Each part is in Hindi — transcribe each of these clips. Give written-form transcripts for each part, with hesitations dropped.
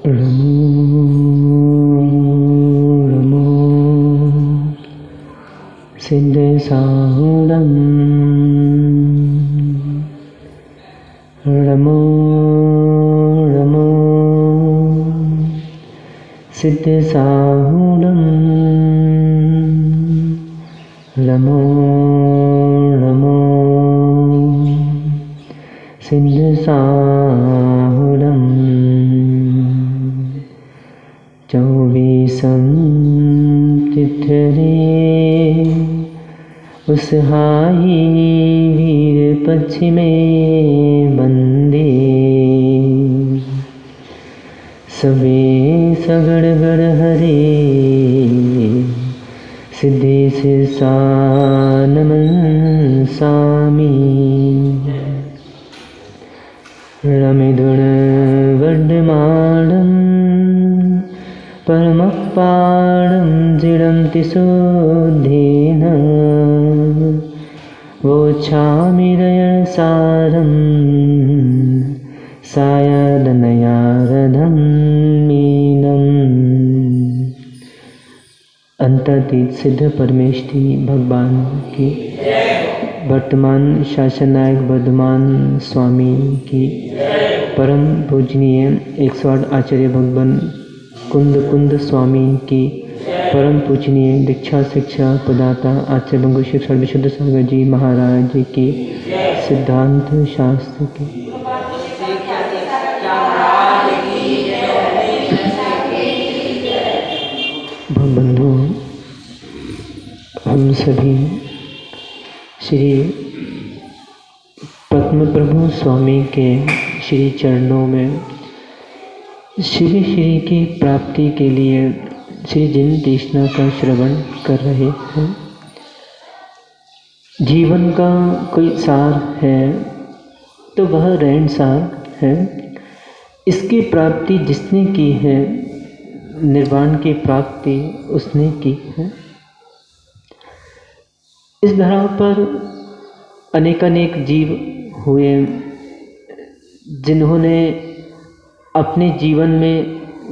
रमो रमो सिद्धसाहुरं रमो रमो सिद्धसाहुरं रमो रमो सिद्धसाहुरं चौबीसं तिथरे उसहाई वीर पश्चिमे बंदे सबे सगड़ हरे सिद्धेश नमन सामी रमिधुण वड्डमाणं परमपाणं जिडन्ति शुद्धेन वोच्छामिरयसारं सायदनयारधं मीनम्। अंतरतीत सिद्ध परमेष्ठी भगवान की, वर्तमान शासन नायक वर्धमान स्वामी की, परम पूजनीय 108 आचार्य भगवान कुंद स्वामी की, परम पूजनीय दीक्षा शिक्षा प्रदाता आचार्य बंगु शिक्षण विशुद्ध सागर जी महाराज जी की, सिद्धांत शास्त्र की। बंधु, हम सभी श्री पद्म प्रभु स्वामी के श्री चरणों में श्री की प्राप्ति के लिए श्री जिन देशना का श्रवण कर रहे हैं। जीवन का कोई सार है तो वह रहन सार है। इसकी प्राप्ति जिसने की है, निर्वाण की प्राप्ति उसने की है। इस धरा पर अनेकानेक जीव हुए जिन्होंने अपने जीवन में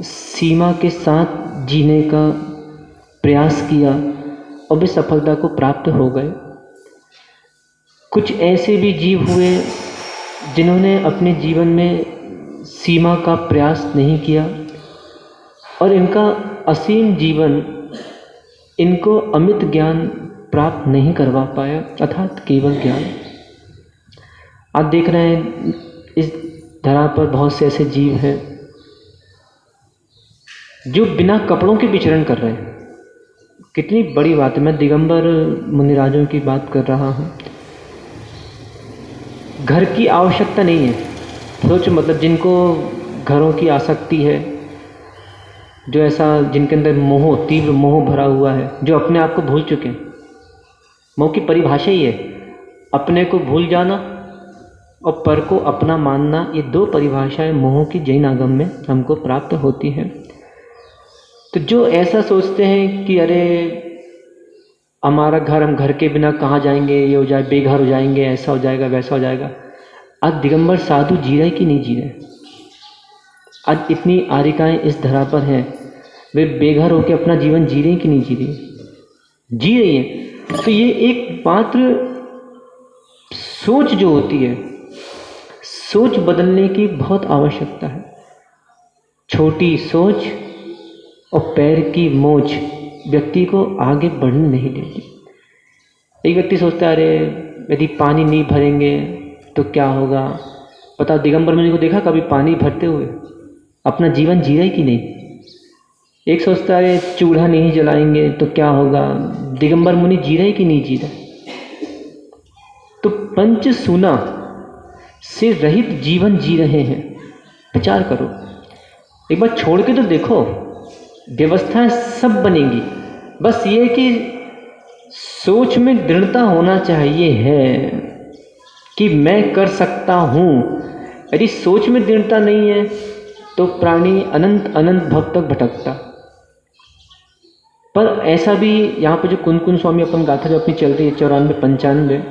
सीमा के साथ जीने का प्रयास किया और वे सफलता को प्राप्त हो गए। कुछ ऐसे भी जीव हुए जिन्होंने अपने जीवन में सीमा का प्रयास नहीं किया और इनका असीम जीवन इनको अमित ज्ञान प्राप्त नहीं करवा पाया, अर्थात केवल ज्ञान। आप देख रहे हैं इस धरा पर बहुत से ऐसे जीव हैं जो बिना कपड़ों के विचरण कर रहे हैं। कितनी बड़ी बात है। मैं दिगंबर मुनिराजों की बात कर रहा हूँ। घर की आवश्यकता नहीं है। सोचो, मतलब जिनको घरों की आसक्ति है, जो ऐसा जिनके अंदर मोह, तीव्र मोह भरा हुआ है, जो अपने आप को भूल चुके हैं। मोह की परिभाषा ही है अपने को भूल जाना और पर को अपना मानना। ये दो परिभाषाएं मोह की जैन आगम में हमको प्राप्त होती हैं। तो जो ऐसा सोचते हैं कि अरे हमारा घर, हम घर के बिना कहाँ जाएंगे, ये हो जाए, बेघर हो जाएंगे, ऐसा हो जाएगा, वैसा हो जाएगा। आज दिगंबर साधु जी रहे कि नहीं जी रहे? आज इतनी आरिकाएं इस धरा पर हैं, वे बेघर होकर अपना जीवन जी रही कि नहीं जी रही? जी रही हैं। तो ये एक मात्र सोच जो होती है, सोच बदलने की बहुत आवश्यकता है। छोटी सोच और पैर की मोच व्यक्ति को आगे बढ़ने नहीं देती। एक व्यक्ति सोचता है अरे यदि पानी नहीं भरेंगे तो क्या होगा। पता दिगंबर मुनि को देखा कभी पानी भरते हुए? अपना जीवन जी रहे कि नहीं? एक सोचता है चूल्हा नहीं जलाएंगे तो क्या होगा। दिगंबर मुनि जी रहे कि नहीं जी रहे? तो पंच सूना से रहित जीवन जी रहे हैं। विचार करो, एक बार छोड़ के तो देखो। व्यवस्थाएं सब बनेंगी, बस ये कि सोच में दृढ़ता होना चाहिए है कि मैं कर सकता हूँ। यदि सोच में दृढ़ता नहीं है तो प्राणी अनंत अनंत भव तक भटकता। पर ऐसा भी यहाँ पे जो कुंद स्वामी अपन गाथा जो अपनी चल रही है 94-95,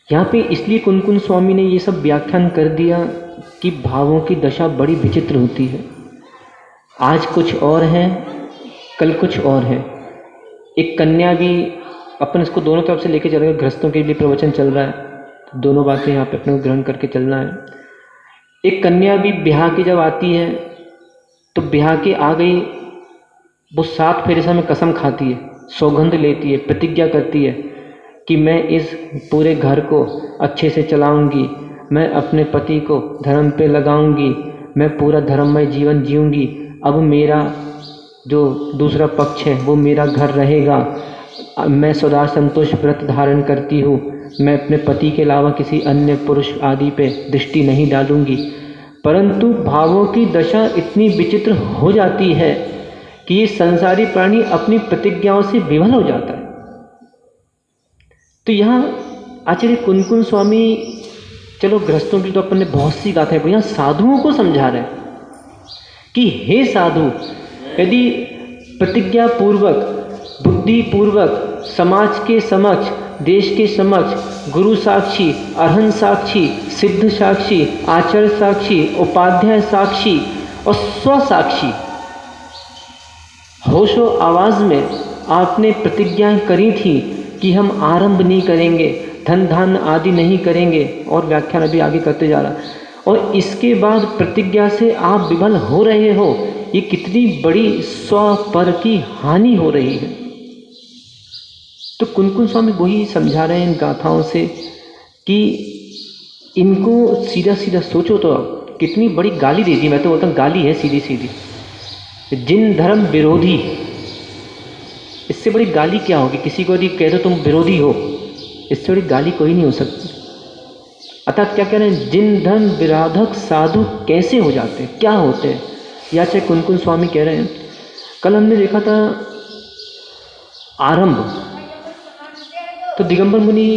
यहाँ पे इसलिए कुंद स्वामी ने ये सब व्याख्यान कर दिया कि भावों की दशा बड़ी विचित्र होती है। आज कुछ और है, कल कुछ और है। एक कन्या भी, अपन इसको दोनों तरफ से लेके चलेंगे, गृहस्थों के लिए प्रवचन चल रहा है, तो दोनों बातें यहाँ पे अपने को ग्रहण करके चलना है। एक कन्या भी ब्याह की जब आती है तो ब्याह के आ गई, वो 7 फेरे में कसम खाती है, सौगंध लेती है, प्रतिज्ञा करती है कि मैं इस पूरे घर को अच्छे से चलाऊंगी, मैं अपने पति को धर्म पे लगाऊंगी, मैं पूरा धर्ममय जीवन जीऊंगी। अब मेरा जो दूसरा पक्ष है वो मेरा घर रहेगा, मैं सदा संतोष व्रत धारण करती हूँ, मैं अपने पति के अलावा किसी अन्य पुरुष आदि पे दृष्टि नहीं डालूंगी। परंतु भावों की दशा इतनी विचित्र हो जाती है कि ये संसारी प्राणी अपनी प्रतिज्ञाओं से विवल हो जाता है। तो यहाँ आचार्य कुनकुन स्वामी, चलो गृहस्थों की तो अपन ने बहुत सी गाथाएं पढ़ी, यहाँ साधुओं को समझा रहे हैं कि हे साधु, यदि प्रतिज्ञा पूर्वक, बुद्धि पूर्वक, समाज के समक्ष, देश के समक्ष, गुरु साक्षी, अरहंत साक्षी, सिद्ध साक्षी, आचार्य साक्षी, उपाध्याय साक्षी और स्वसाक्षी होशो आवाज़ में आपने प्रतिज्ञाएं करी थी कि हम आरंभ नहीं करेंगे, धन धान आदि नहीं करेंगे, और व्याख्यान अभी आगे करते जा रहा, और इसके बाद प्रतिज्ञा से आप विफल हो रहे हो, ये कितनी बड़ी स्वपर की हानि हो रही है। तो कुनकुन स्वामी वही समझा रहे हैं इन गाथाओं से कि इनको सीधा सीधा सोचो तो कितनी बड़ी गाली दे दी। मैं तो बोलता हूँ गाली है सीधी सीधी। जिन धर्म विरोधी, इससे बड़ी गाली क्या होगी? किसी को यदि कह दो तुम विरोधी हो, इससे बड़ी गाली कोई नहीं हो सकती। अर्थात क्या कह रहे हैं, जिन धर्म विरोधक साधु कैसे हो जाते हैं, क्या होते हैं, या चाहे कुनकुन स्वामी कह रहे हैं। कल हमने देखा था आरंभ, तो दिगंबर मुनि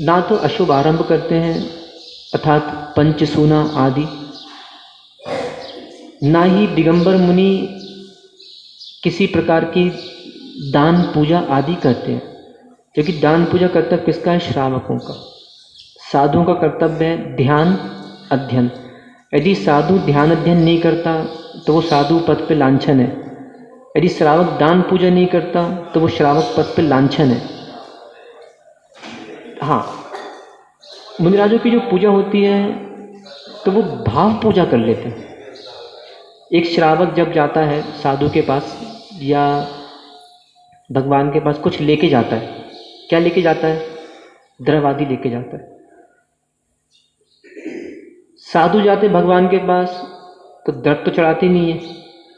ना तो अशुभ आरंभ करते हैं अर्थात पंचसूना आदि, ना ही दिगंबर मुनि किसी प्रकार की दान पूजा आदि करते हैं, क्योंकि दान पूजा कर्तव्य किसका है? श्रावकों का। साधुओं का कर्तव्य है ध्यान अध्ययन। यदि साधु ध्यान अध्ययन नहीं करता तो वो साधु पद पे लांछन है। यदि श्रावक दान पूजा नहीं करता तो वो श्रावक पद पे लांछन है। हाँ, मुनिराजों की जो पूजा होती है तो वो भाव पूजा कर लेते हैं। एक श्रावक जब जाता है साधु के पास या भगवान के पास, कुछ लेके जाता है। क्या लेके जाता है? द्रव्य आदि लेके जाता है। साधु जाते भगवान के पास तो द्रव्य तो चढ़ाते नहीं है,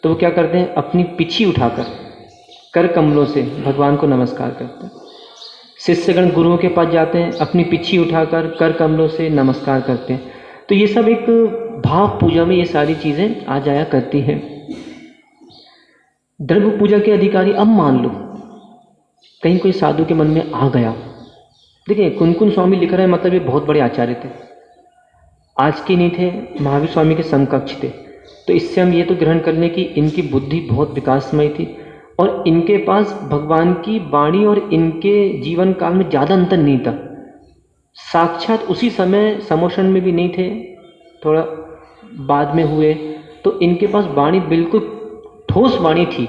तो वो क्या करते हैं? अपनी पिछी उठाकर कर कमलों से भगवान को नमस्कार करते हैं। शिष्यगण गुरुओं के पास जाते हैं, अपनी पिछी उठाकर कर कमलों से नमस्कार करते हैं। तो ये सब एक भाव पूजा में ये सारी चीज़ें आ जाया करती हैं। द्रव्य पूजा के अधिकारी, अब मान लो कहीं कोई साधु के मन में आ गया। देखिए कुनकुन स्वामी लिख रहे हैं, मतलब ये बहुत बड़े आचार्य थे, आज के नहीं थे, महावीर स्वामी के समकक्ष थे। तो इससे हम ये तो ग्रहण कर लें कि इनकी बुद्धि बहुत विकासमय थी और इनके पास भगवान की वाणी और इनके जीवन काल में ज़्यादा अंतर नहीं था। साक्षात उसी समय समोषण में भी नहीं थे, थोड़ा बाद में हुए, तो इनके पास वाणी बिल्कुल ठोस वाणी थी।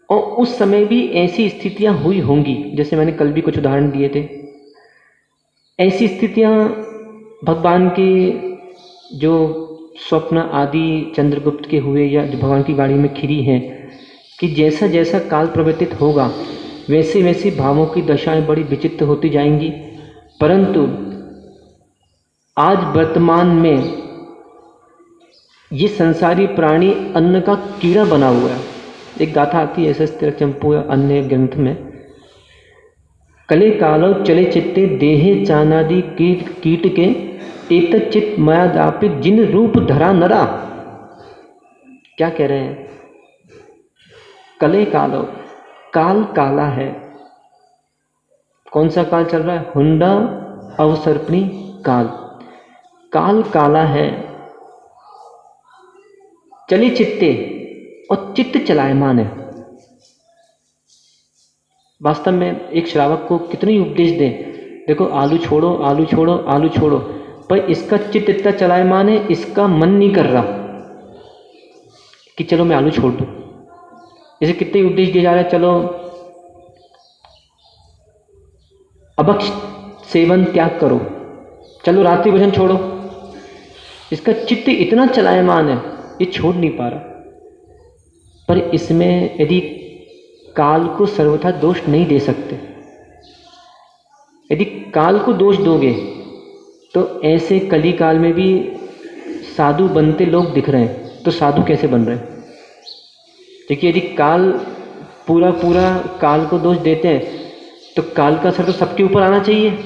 और उस समय भी ऐसी स्थितियां हुई होंगी, जैसे मैंने कल भी कुछ उदाहरण दिए थे। ऐसी स्थितियां भगवान के जो स्वप्न आदि चंद्रगुप्त के हुए या जो भगवान की वाणी में खिरी हैं कि जैसा जैसा काल प्रवर्तित होगा वैसे वैसे भावों की दशाएं बड़ी विचित्र होती जाएंगी। परंतु आज वर्तमान में ये संसारी प्राणी अन्न का कीड़ा बना हुआ है। एक गाथा आती है ऐसे चंपू अन्य ग्रंथ में, कले कालो चले चित्ते देहे चानादि कीट के एक चित्त मयादापित जिन रूप धरा नरा। क्या कह रहे हैं? कले कालो, काल काला है। कौन सा काल चल रहा है? हुंडा अवसर्पणी काल। काल काला है, चले चित्ते, और चित्त चलायमान है। वास्तव में एक श्रावक को कितनी उपदेश दें, देखो आलू छोड़ो आलू छोड़ो आलू छोड़ो, पर इसका चित्त इतना चलायमान है, इसका मन नहीं कर रहा। कि चलो मैं आलू छोड़ दूँ। जैसे कितने उपदेश दिए जा रहे हैं, चलो अभक्ष सेवन त्याग करो, चलो रात्रि भोजन छोड़ो। इसका चित्त इतना चलायमान है, ये छोड़ नहीं पा रहा। पर इसमें यदि काल को सर्वथा दोष नहीं दे सकते। यदि काल को दोष दोगे तो ऐसे कली काल में भी साधु बनते लोग दिख रहे हैं, तो साधु कैसे बन रहे हैं? देखिए, यदि काल पूरा काल को दोष देते हैं तो काल का असर तो सबके ऊपर आना चाहिए।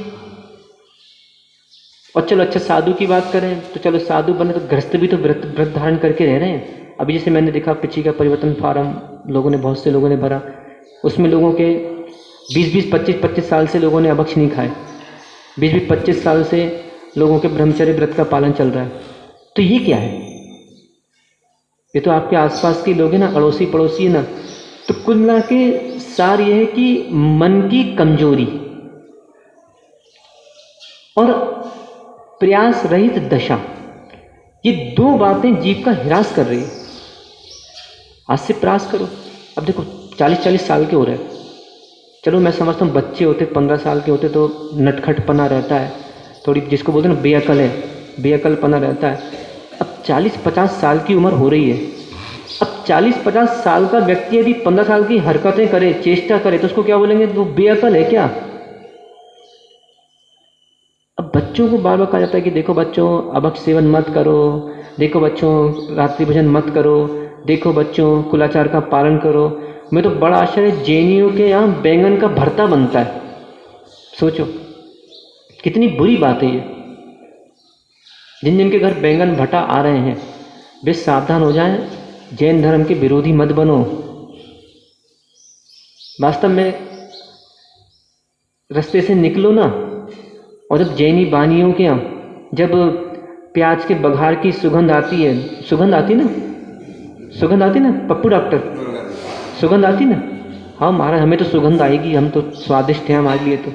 और चलो अच्छा साधु की बात करें तो चलो साधु बने तो गृहस्थ भी तो व्रत धारण करके रह रहे हैं। अभी जैसे मैंने देखा पिछी का परिवर्तन फार्म लोगों ने, बहुत से लोगों ने भरा, उसमें लोगों के 20-20, 25-25 साल से लोगों ने अभक्ष नहीं खाए, 20-20, 25 साल से लोगों के ब्रह्मचर्य व्रत का पालन चल रहा है। तो ये क्या है? ये तो आपके आसपास के लोग हैं ना, अड़ोसी पड़ोसी है ना। तो कुल मिला के सार ये है कि मन की कमजोरी और प्रयास रहित दशा, ये दो बातें जीव का हिरास कर रही है। आज से प्रयास करो। अब देखो 40-40 साल के हो रहे हैं, चलो मैं समझता हूँ बच्चे होते 15 साल के होते तो नटखटपना रहता है, थोड़ी जिसको बोलते हैं ना बेअकल है, बेअकलपना रहता है। अब 40-50 साल की उम्र हो रही है। अब 40-50 साल का व्यक्ति यदि 15 साल की हरकतें करे, चेष्टा करे, तो उसको क्या बोलेंगे? वो बेअकल है क्या? अब बच्चों को बार बार कहा जाता है कि देखो बच्चों अभक्ष सेवन मत करो, देखो बच्चों रात्रि भोजन मत करो, देखो बच्चों कुलाचार का पालन करो। मैं तो बड़ा आश्चर्य, जैनियों के यहाँ बैंगन का भरता बनता है। सोचो कितनी बुरी बात है ये। जिन जिन के घर बैंगन भट्टा आ रहे हैं वे सावधान हो जाएं, जैन धर्म के विरोधी मत बनो। वास्तव में रास्ते से निकलो ना, और जब जैनी बानियों के यहाँ जब प्याज के बघार की सुगंध आती है, सुगंध आती ना पप्पू डॉक्टर, सुगंध आती ना? हाँ महाराज, हमें तो सुगंध आएगी, हम तो स्वादिष्ट हैं हमारे लिए। तो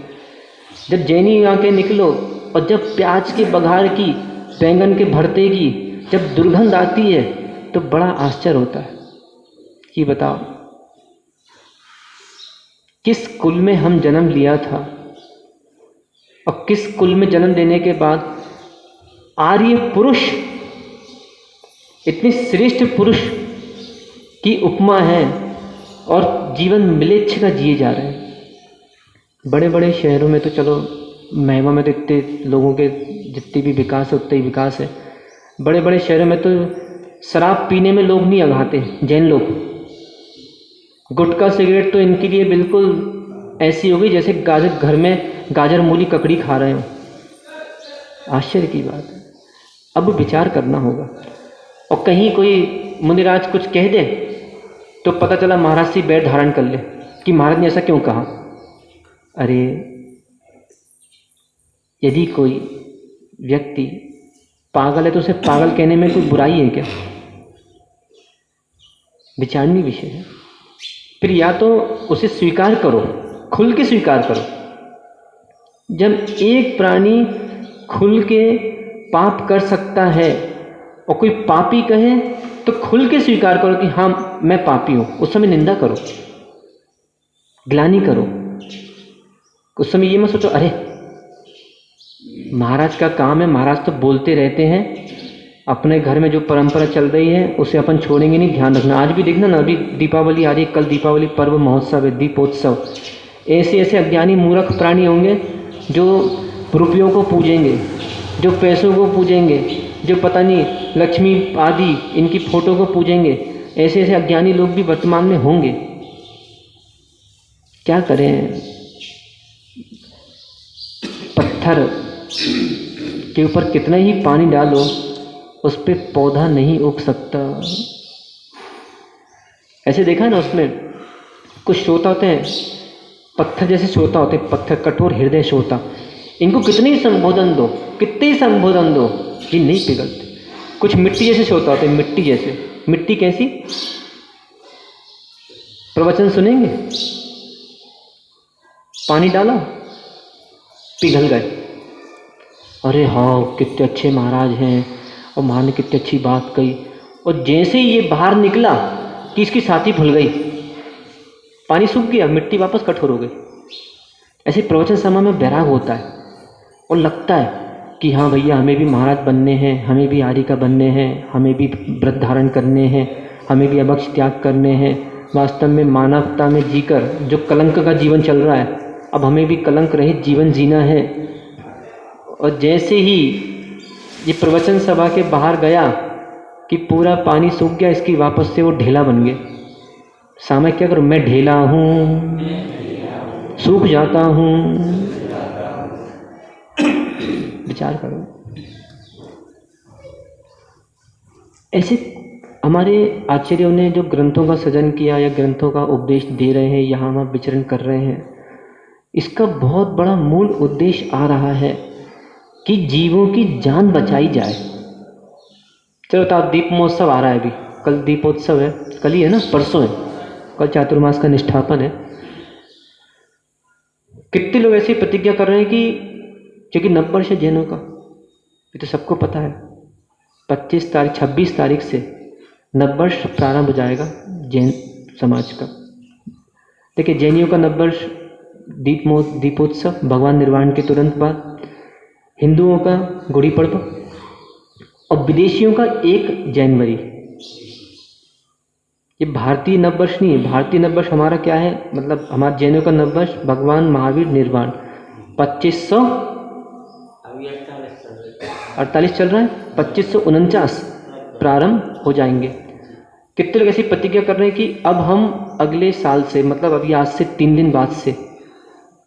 जब जैनी यहाँ के निकलो और जब प्याज के बघार की, बैंगन के भरते की जब दुर्गंध आती है तो बड़ा आश्चर्य होता है कि बताओ किस कुल में हम जन्म लिया था, और किस कुल में जन्म लेने के बाद आर्य पुरुष, इतने श्रेष्ठ पुरुष की उपमा है और जीवन मिलेच्छ का जिए जा रहे हैं। बड़े बड़े शहरों में तो चलो महिमा में तो इतने लोगों के जितनी भी विकास है उतने ही विकास है। बड़े बड़े शहरों में तो शराब पीने में लोग नहीं अघाते, जैन लोग। गुटखा सिगरेट तो इनके लिए बिल्कुल ऐसी हो गई जैसे घर में गाजर मूली ककड़ी खा रहे हो। आश्चर्य की बात है। अब विचार करना होगा। और कहीं कोई मुनिराज कुछ कह दे तो पता चला महाराज से बैठ धारण कर ले कि महाराज ने ऐसा क्यों कहा। अरे यदि कोई व्यक्ति पागल है तो उसे पागल कहने में कोई बुराई है क्या? विचारणीय विषय है। फिर या तो उसे स्वीकार करो, खुल के स्वीकार करो। जब एक प्राणी खुल के पाप कर सकता है और कोई पापी कहे तो खुल के स्वीकार करो कि हाँ मैं पापी हूं। उस समय निंदा करो, ग्लानि करो। उस समय ये मत सोचो अरे महाराज का काम है, महाराज तो बोलते रहते हैं, अपने घर में जो परंपरा चल रही है उसे अपन छोड़ेंगे नहीं। ध्यान रखना। आज भी देखना ना, अभी दीपावली आ रही है, कल दीपावली पर्व महोत्सव है, दीपोत्सव। ऐसे ऐसे अज्ञानी मूर्ख प्राणी होंगे जो रुपयों को पूजेंगे, जो पैसों को पूजेंगे, जो पता नहीं लक्ष्मी आदि इनकी फोटो को पूजेंगे। ऐसे ऐसे अज्ञानी लोग भी वर्तमान में होंगे। क्या करें? पत्थर के ऊपर कितना ही पानी डालो उस पर पौधा नहीं उग सकता। ऐसे देखा ना, उसमें कुछ श्रोता होते हैं, पत्थर जैसे श्रोता होते हैं, पत्थर कठोर हृदय श्रोता। इनको कितने ही संबोधन दो, कितने ही संबोधन दो, ये नहीं पिघलते। कुछ मिट्टी जैसे श्रोता होते हैं, मिट्टी जैसे। मिट्टी कैसी? प्रवचन सुनेंगे, पानी डाला, पिघल गए। अरे हाँ कितने अच्छे महाराज हैं और महाराज ने कितनी अच्छी बात कही। और जैसे ही ये बाहर निकला कि इसकी छाती फूल गई, पानी सूख गया, मिट्टी वापस कठोर हो गई। ऐसे प्रवचन समय में वैराग होता है और लगता है कि हाँ भैया, हमें भी महाराज बनने हैं, हमें भी आर्य का बनने हैं, हमें भी व्रत धारण करने हैं, हमें भी अभक्ष त्याग करने हैं। वास्तव में मानवता में जीकर जो कलंक का जीवन चल रहा है, अब हमें भी कलंक रहित जीवन जीना है। और जैसे ही ये प्रवचन सभा के बाहर गया कि पूरा पानी सूख गया, इसकी वापस से वो ढेला बन गया। सामने क्या करूँ, मैं ढेला हूँ, सूख जाता हूँ। विचार करो। ऐसे हमारे आचार्यों ने जो ग्रंथों का सृजन किया या ग्रंथों का उपदेश दे रहे हैं, यहाँ हम विचरण कर रहे हैं, इसका बहुत बड़ा मूल उद्देश्य आ रहा है कि जीवों की जान बचाई जाए। चलो तो दीप महोत्सव आ रहा है, अभी कल दीपोत्सव है, कल ही है ना, परसों है, कल चातुर्मास का निष्ठापन है। कितने लोग ऐसी प्रतिज्ञा कर रहे हैं कि क्योंकि नववर्ष है जैनों का, ये तो सबको पता है, 26 तारीख से नववर्ष प्रारंभ हो जाएगा जैन समाज का। देखिए, जैनियों का नववर्ष दीपोत्सव भगवान निर्वाण के तुरंत बाद, हिंदुओं का गुड़ी पड़वा और विदेशियों का 1 जनवरी। ये भारतीय नववर्ष नहीं है। भारतीय नववर्ष हमारा क्या है, मतलब हमारे जैनों का नववर्ष भगवान महावीर निर्वाण 2548 चल रहा है, 2549 प्रारंभ हो जाएंगे। कितने लोग ऐसी प्रतिज्ञा कर रहे हैं कि अब हम अगले साल से, मतलब अभी आज से 3 दिन बाद से,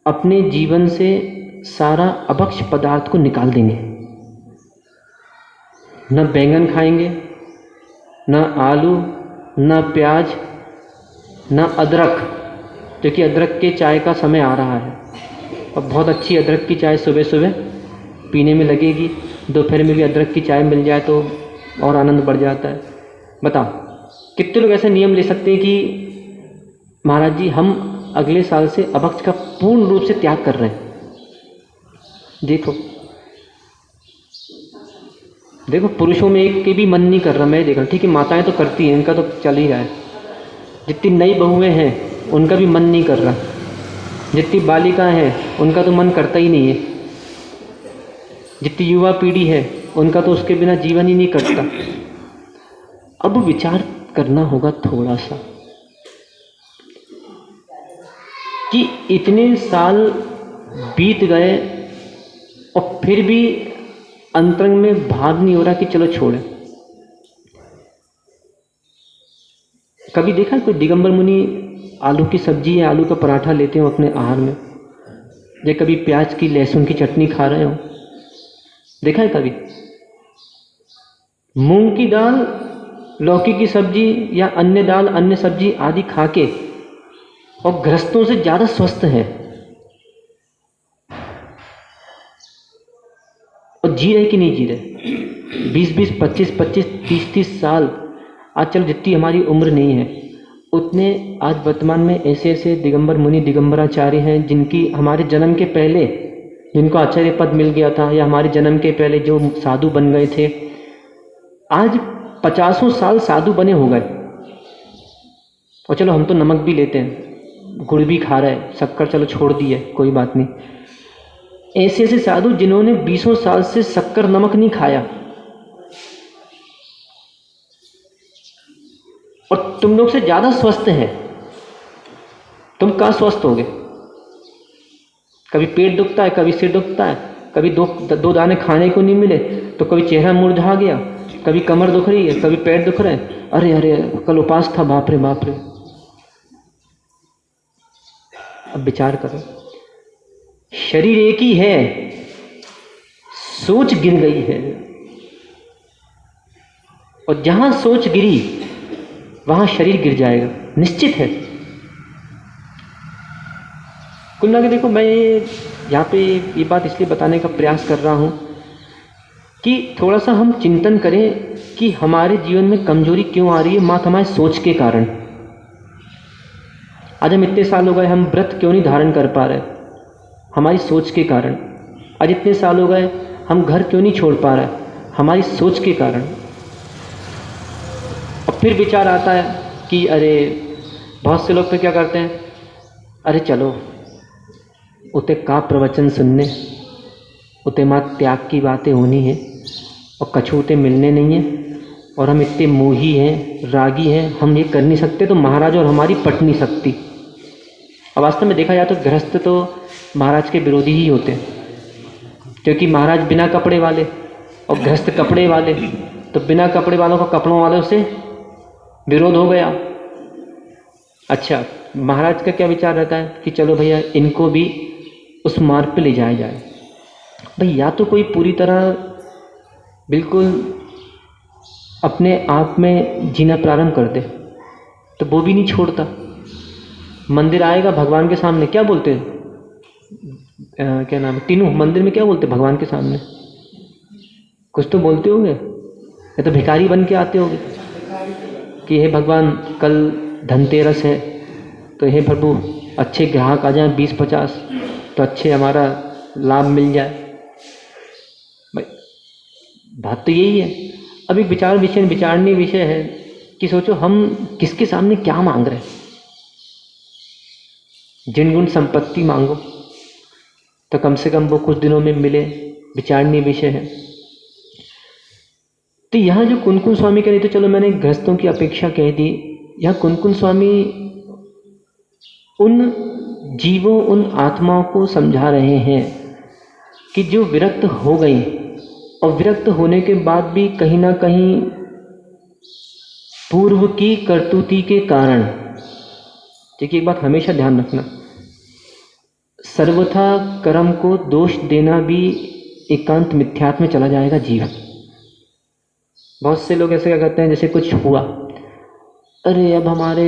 अपने जीवन से सारा अभक्ष पदार्थ को निकाल देंगे। न बैंगन खाएंगे, न आलू, न प्याज, न अदरक, क्योंकि अदरक के चाय का समय आ रहा है और बहुत अच्छी अदरक की चाय सुबह सुबह पीने में लगेगी। दोपहर में भी अदरक की चाय मिल जाए तो और आनंद बढ़ जाता है। बताओ, कितने लोग ऐसे नियम ले सकते हैं कि महाराज जी हम अगले साल से अभक्ष का पूर्ण रूप से त्याग कर रहे हैं। देखो पुरुषों में एक के भी मन नहीं कर रहा, मैं देख रहा। ठीक है, माताएं तो करती हैं, इनका तो चल ही रहा है। जितनी नई बहुएं हैं उनका भी मन नहीं कर रहा, जितनी बालिका हैं उनका तो मन करता ही नहीं है, जितनी युवा पीढ़ी है उनका तो उसके बिना जीवन ही नहीं कटता। अब विचार करना होगा थोड़ा सा कि इतने साल बीत गए और फिर भी अंतरंग में भाव नहीं हो रहा कि चलो छोड़ें। कभी देखा कोई दिगंबर मुनि आलू की सब्जी या आलू का पराठा लेते हो अपने आहार में, या कभी प्याज की लहसुन की चटनी खा रहे हो? देखा है कभी? मूंग की दाल, लौकी की सब्जी या अन्य दाल, अन्य सब्जी आदि खा के और गृहस्थों से ज़्यादा स्वस्थ है और जी रहे कि नहीं जी रहे? 20-20, 25-25, 30-30 साल। आज चलो जितनी हमारी उम्र नहीं है उतने आज वर्तमान में ऐसे ऐसे दिगंबर मुनि दिगंबराचार्य हैं जिनकी हमारे जन्म के पहले, जिनको आचार्य पद मिल गया था, या हमारे जन्म के पहले जो साधु बन गए थे, आज 50 साल साधु बने हो गए। और चलो हम तो नमक भी लेते हैं, गुड़ भी खा रहे हैं, शक्कर चलो छोड़ दी है, कोई बात नहीं। ऐसे ऐसे साधु जिन्होंने 20 साल से शक्कर नमक नहीं खाया, और तुम लोग से ज़्यादा स्वस्थ हैं। तुम कहाँ स्वस्थ होगे? कभी पेट दुखता है, कभी सिर दुखता है, कभी दो दाने खाने को नहीं मिले तो कभी चेहरा मुरझा गया, कभी कमर दुख रही है, कभी पैर दुख रहे हैं। अरे अरे कल उपास था, बाप रे बाप रे। अब विचार करो, शरीर एक ही है, सोच गिर गई है, और जहां सोच गिरी वहां शरीर गिर जाएगा, निश्चित है। कुल मिला के देखो, मैं यहाँ पे ये बात इसलिए बताने का प्रयास कर रहा हूँ कि थोड़ा सा हम चिंतन करें कि हमारे जीवन में कमजोरी क्यों आ रही है, मात्र हमारे सोच के कारण। आज हम इतने साल हो गए, हम व्रत क्यों नहीं धारण कर पा रहे? हमारी सोच के कारण। आज इतने साल हो गए, हम घर क्यों नहीं छोड़ पा रहे? हमारी सोच के कारण। फिर विचार आता है कि अरे बहुत से लोग फिर क्या करते हैं, अरे चलो उते का प्रवचन सुनने, उते माँ त्याग की बातें होनी है और कछूते मिलने नहीं है और हम इतने मोही हैं, रागी हैं, हम ये कर नहीं सकते तो महाराज और हमारी पट नहीं सकती। और वास्तव में देखा जाए तो गृहस्थ तो महाराज के विरोधी ही होते हैं, क्योंकि महाराज बिना कपड़े वाले और गृहस्थ कपड़े वाले, तो बिना कपड़े वालों का कपड़ों वालों से विरोध हो गया। अच्छा, महाराज का क्या विचार रहता है कि चलो भैया इनको भी उस मार्ग पे ले जाया जाए। भाई या तो कोई पूरी तरह बिल्कुल अपने आप में जीना प्रारंभ कर दे, तो वो भी नहीं छोड़ता। मंदिर आएगा भगवान के सामने, क्या बोलते हैं, क्या नाम है, तीनों मंदिर में क्या बोलते भगवान के सामने, कुछ तो बोलते होंगे, या तो भिखारी बन के आते होंगे कि हे भगवान कल धनतेरस है, तो हे प्रभु अच्छे ग्राहक आ जाएं 20-50, तो अच्छे हमारा लाभ मिल जाए। भाई बात तो यही है। अब एक विचारणीय विषय है कि सोचो हम किसके सामने क्या मांग रहे हैं। जिन गुण संपत्ति मांगो तो कम से कम वो कुछ दिनों में मिले, विचारणीय विषय है। तो यहाँ जो कुनकुन स्वामी कह रहे थे, चलो मैंने गृहस्थों की अपेक्षा कह दी, यहाँ कुनकुन स्वामी उन जीवों, उन आत्माओं को समझा रहे हैं कि जो विरक्त हो गई और विरक्त होने के बाद भी कहीं ना कहीं पूर्व की करतूती के कारण, देखिए एक बात हमेशा ध्यान रखना, सर्वथा कर्म को दोष देना भी एकांत मिथ्यात्व में चला जाएगा जीव। बहुत से लोग ऐसे क्या करते हैं, जैसे कुछ हुआ, अरे अब हमारे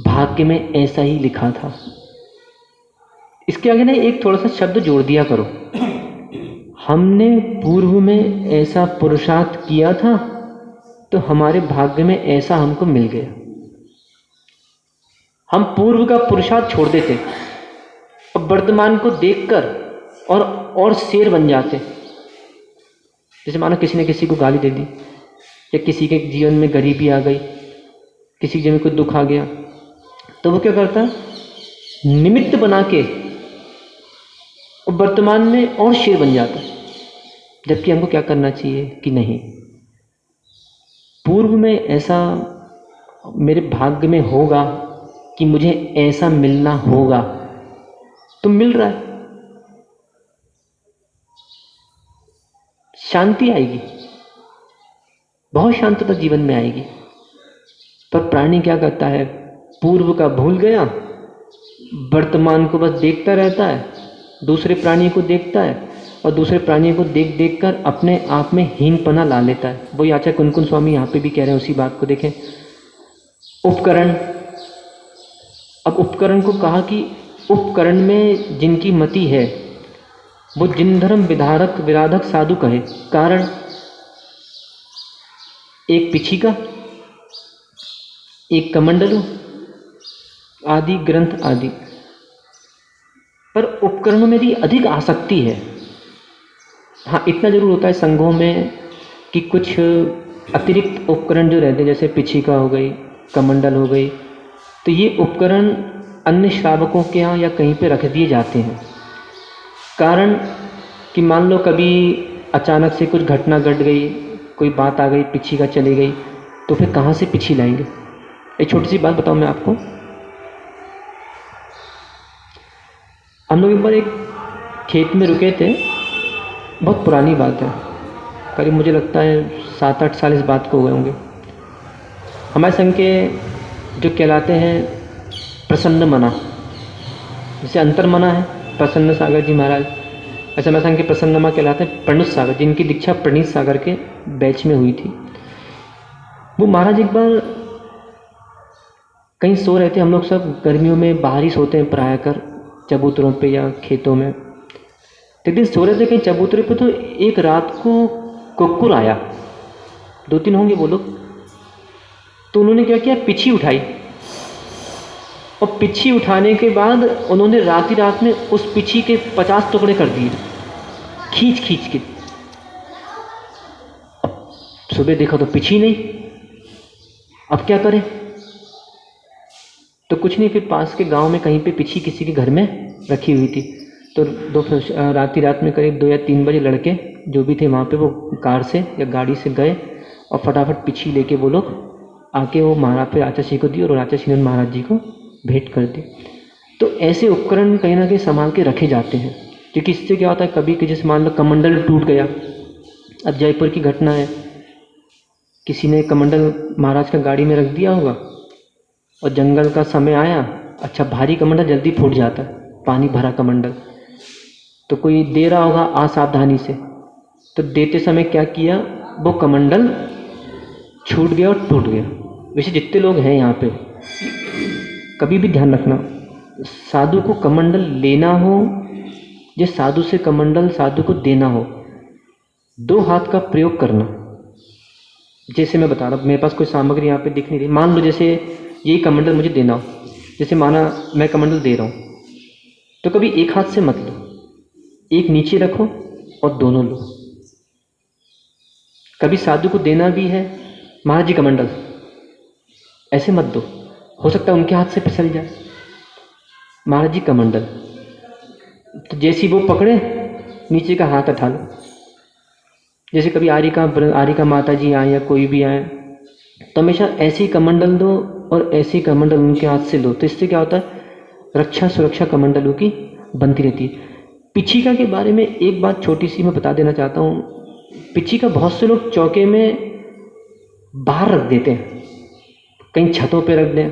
भाग्य में ऐसा ही लिखा था, इसके आगे ना एक थोड़ा सा शब्द जोड़ दिया करो, हमने पूर्व में ऐसा पुरुषार्थ किया था तो हमारे भाग्य में ऐसा हमको मिल गया। हम पूर्व का पुरुषार्थ छोड़ देते और वर्तमान को देखकर और शेर बन जाते। जैसे मानो किसी ने किसी को गाली दे दी, या किसी के जीवन में गरीबी आ गई, किसी के जीवन में कुछ दुख आ गया, तो वो क्या करता है, निमित्त बना के और वर्तमान में और शेर बन जाता है। जबकि हमको क्या करना चाहिए कि नहीं, पूर्व में ऐसा मेरे भाग्य में होगा कि मुझे ऐसा मिलना होगा, तो मिल रहा है, शांति आएगी, बहुत शांतता जीवन में आएगी। पर प्राणी क्या करता है, पूर्व का भूल गया, वर्तमान को बस देखता रहता है, दूसरे प्राणी को देखता है और दूसरे प्राणियों को देख देख कर अपने आप में हीनपना ला लेता है। वही आचार्य कुनकुन स्वामी यहाँ पे भी कह रहे हैं उसी बात को। देखें उपकरण, अब उपकरण को कहा कि उपकरण में जिनकी मति है वो जिन धर्म विधारक विराधक साधु कहे। कारण एक पिछिका, एक कमंडलू आदि ग्रंथ आदि, पर उपकरणों में भी अधिक आसक्ति है। हाँ, इतना जरूर होता है संघों में कि कुछ अतिरिक्त उपकरण जो रहते हैं, जैसे पिछिका हो गई, कमंडल हो गई, तो ये उपकरण अन्य श्रावकों के यहाँ या कहीं पे रख दिए जाते हैं। कारण कि मान लो कभी अचानक से कुछ घटना घट गई, कोई बात आ गई, पिछिका चली गई, तो फिर कहाँ से पिछी लाएंगे। एक छोटी सी बात बताऊँ मैं आपको। हम लोग एक बार एक खेत में रुके थे, बहुत पुरानी बात है, करीब मुझे लगता है 7-8 साल इस बात को हुए होंगे। हमारे संघ के जो कहलाते हैं प्रसन्न मना, जैसे अंतर मना है प्रसन्न सागर जी महाराज, ऐसे हमारे संघ के प्रसन्न मना कहलाते हैं प्रणीत सागर, जिनकी दीक्षा प्रणीत सागर के बैच में हुई थी। वो महाराज एक बार कहीं सो रहे थे, हम लोग सब गर्मियों में बाहर ही सोते हैं प्राय कर, चबूतरों पे या खेतों में। एक दिन सो रहे थे कहीं चबूतरे पे, तो एक रात को कुक्कुर आया, 2-3 होंगे वो लोग। तो उन्होंने क्या किया, पिछी उठाई, और पिछी उठाने के बाद उन्होंने रात ही रात में उस पिछी के 50 टुकड़े कर दिए, खींच खींच के। सुबह देखा तो पिछी नहीं, अब क्या करें? तो कुछ नहीं, फिर पास के गांव में कहीं पे पिछी किसी के घर में रखी हुई थी। तो रात में करीब 2 या 3 बजे लड़के जो भी थे वहाँ पे वो कार से या गाड़ी से गए और फटाफट पिछी लेके वो लोग आके वो महाराज पे आचार्य जी को दी और आचार्य जी ने महाराज जी को भेंट कर दी। तो ऐसे उपकरण कहीं ना कहीं संभाल के रखे जाते हैं, क्योंकि इससे क्या होता है, कभी कि जैसे मान लो कमंडल टूट गया। अब जयपुर की घटना है, किसी ने कमंडल महाराज का गाड़ी में रख दिया होगा और जंगल का समय आया, अच्छा भारी कमंडल जल्दी फूट जाता है, पानी भरा कमंडल, तो कोई दे रहा होगा असावधानी से, तो देते समय क्या किया, वो कमंडल छूट गया और टूट गया। वैसे जितने लोग हैं यहाँ पे, कभी भी ध्यान रखना, साधु को कमंडल लेना हो या साधु से कमंडल साधु को देना हो, 2 हाथ का प्रयोग करना। जैसे मैं बता रहा हूँ, मेरे पास कोई सामग्री यहाँ पे दिख नहीं रही, मान लो जैसे यही कमंडल मुझे देना हो, जैसे माना मैं कमंडल दे रहा हूँ, तो कभी एक हाथ से मत लो, एक नीचे रखो और दोनों लो। कभी साधु को देना भी है, महाराज जी कमंडल, ऐसे मत दो, हो सकता है उनके हाथ से फिसल जाए। महाराज जी कमंडल, तो जैसी वो पकड़े नीचे का हाथ उठा लो। जैसे कभी आरिका माता जी आए या कोई भी आए, तो हमेशा ऐसे ही कमंडल दो और ऐसे ही कमंडल उनके हाथ से लो। तो इससे क्या होता है, रक्षा सुरक्षा कमंडलों की बनती रहती है। पिछिका के बारे में एक बात छोटी सी मैं बता देना चाहता हूँ। पिछिका बहुत से लोग चौके में बाहर रख देते हैं, कहीं छतों पे रख दें,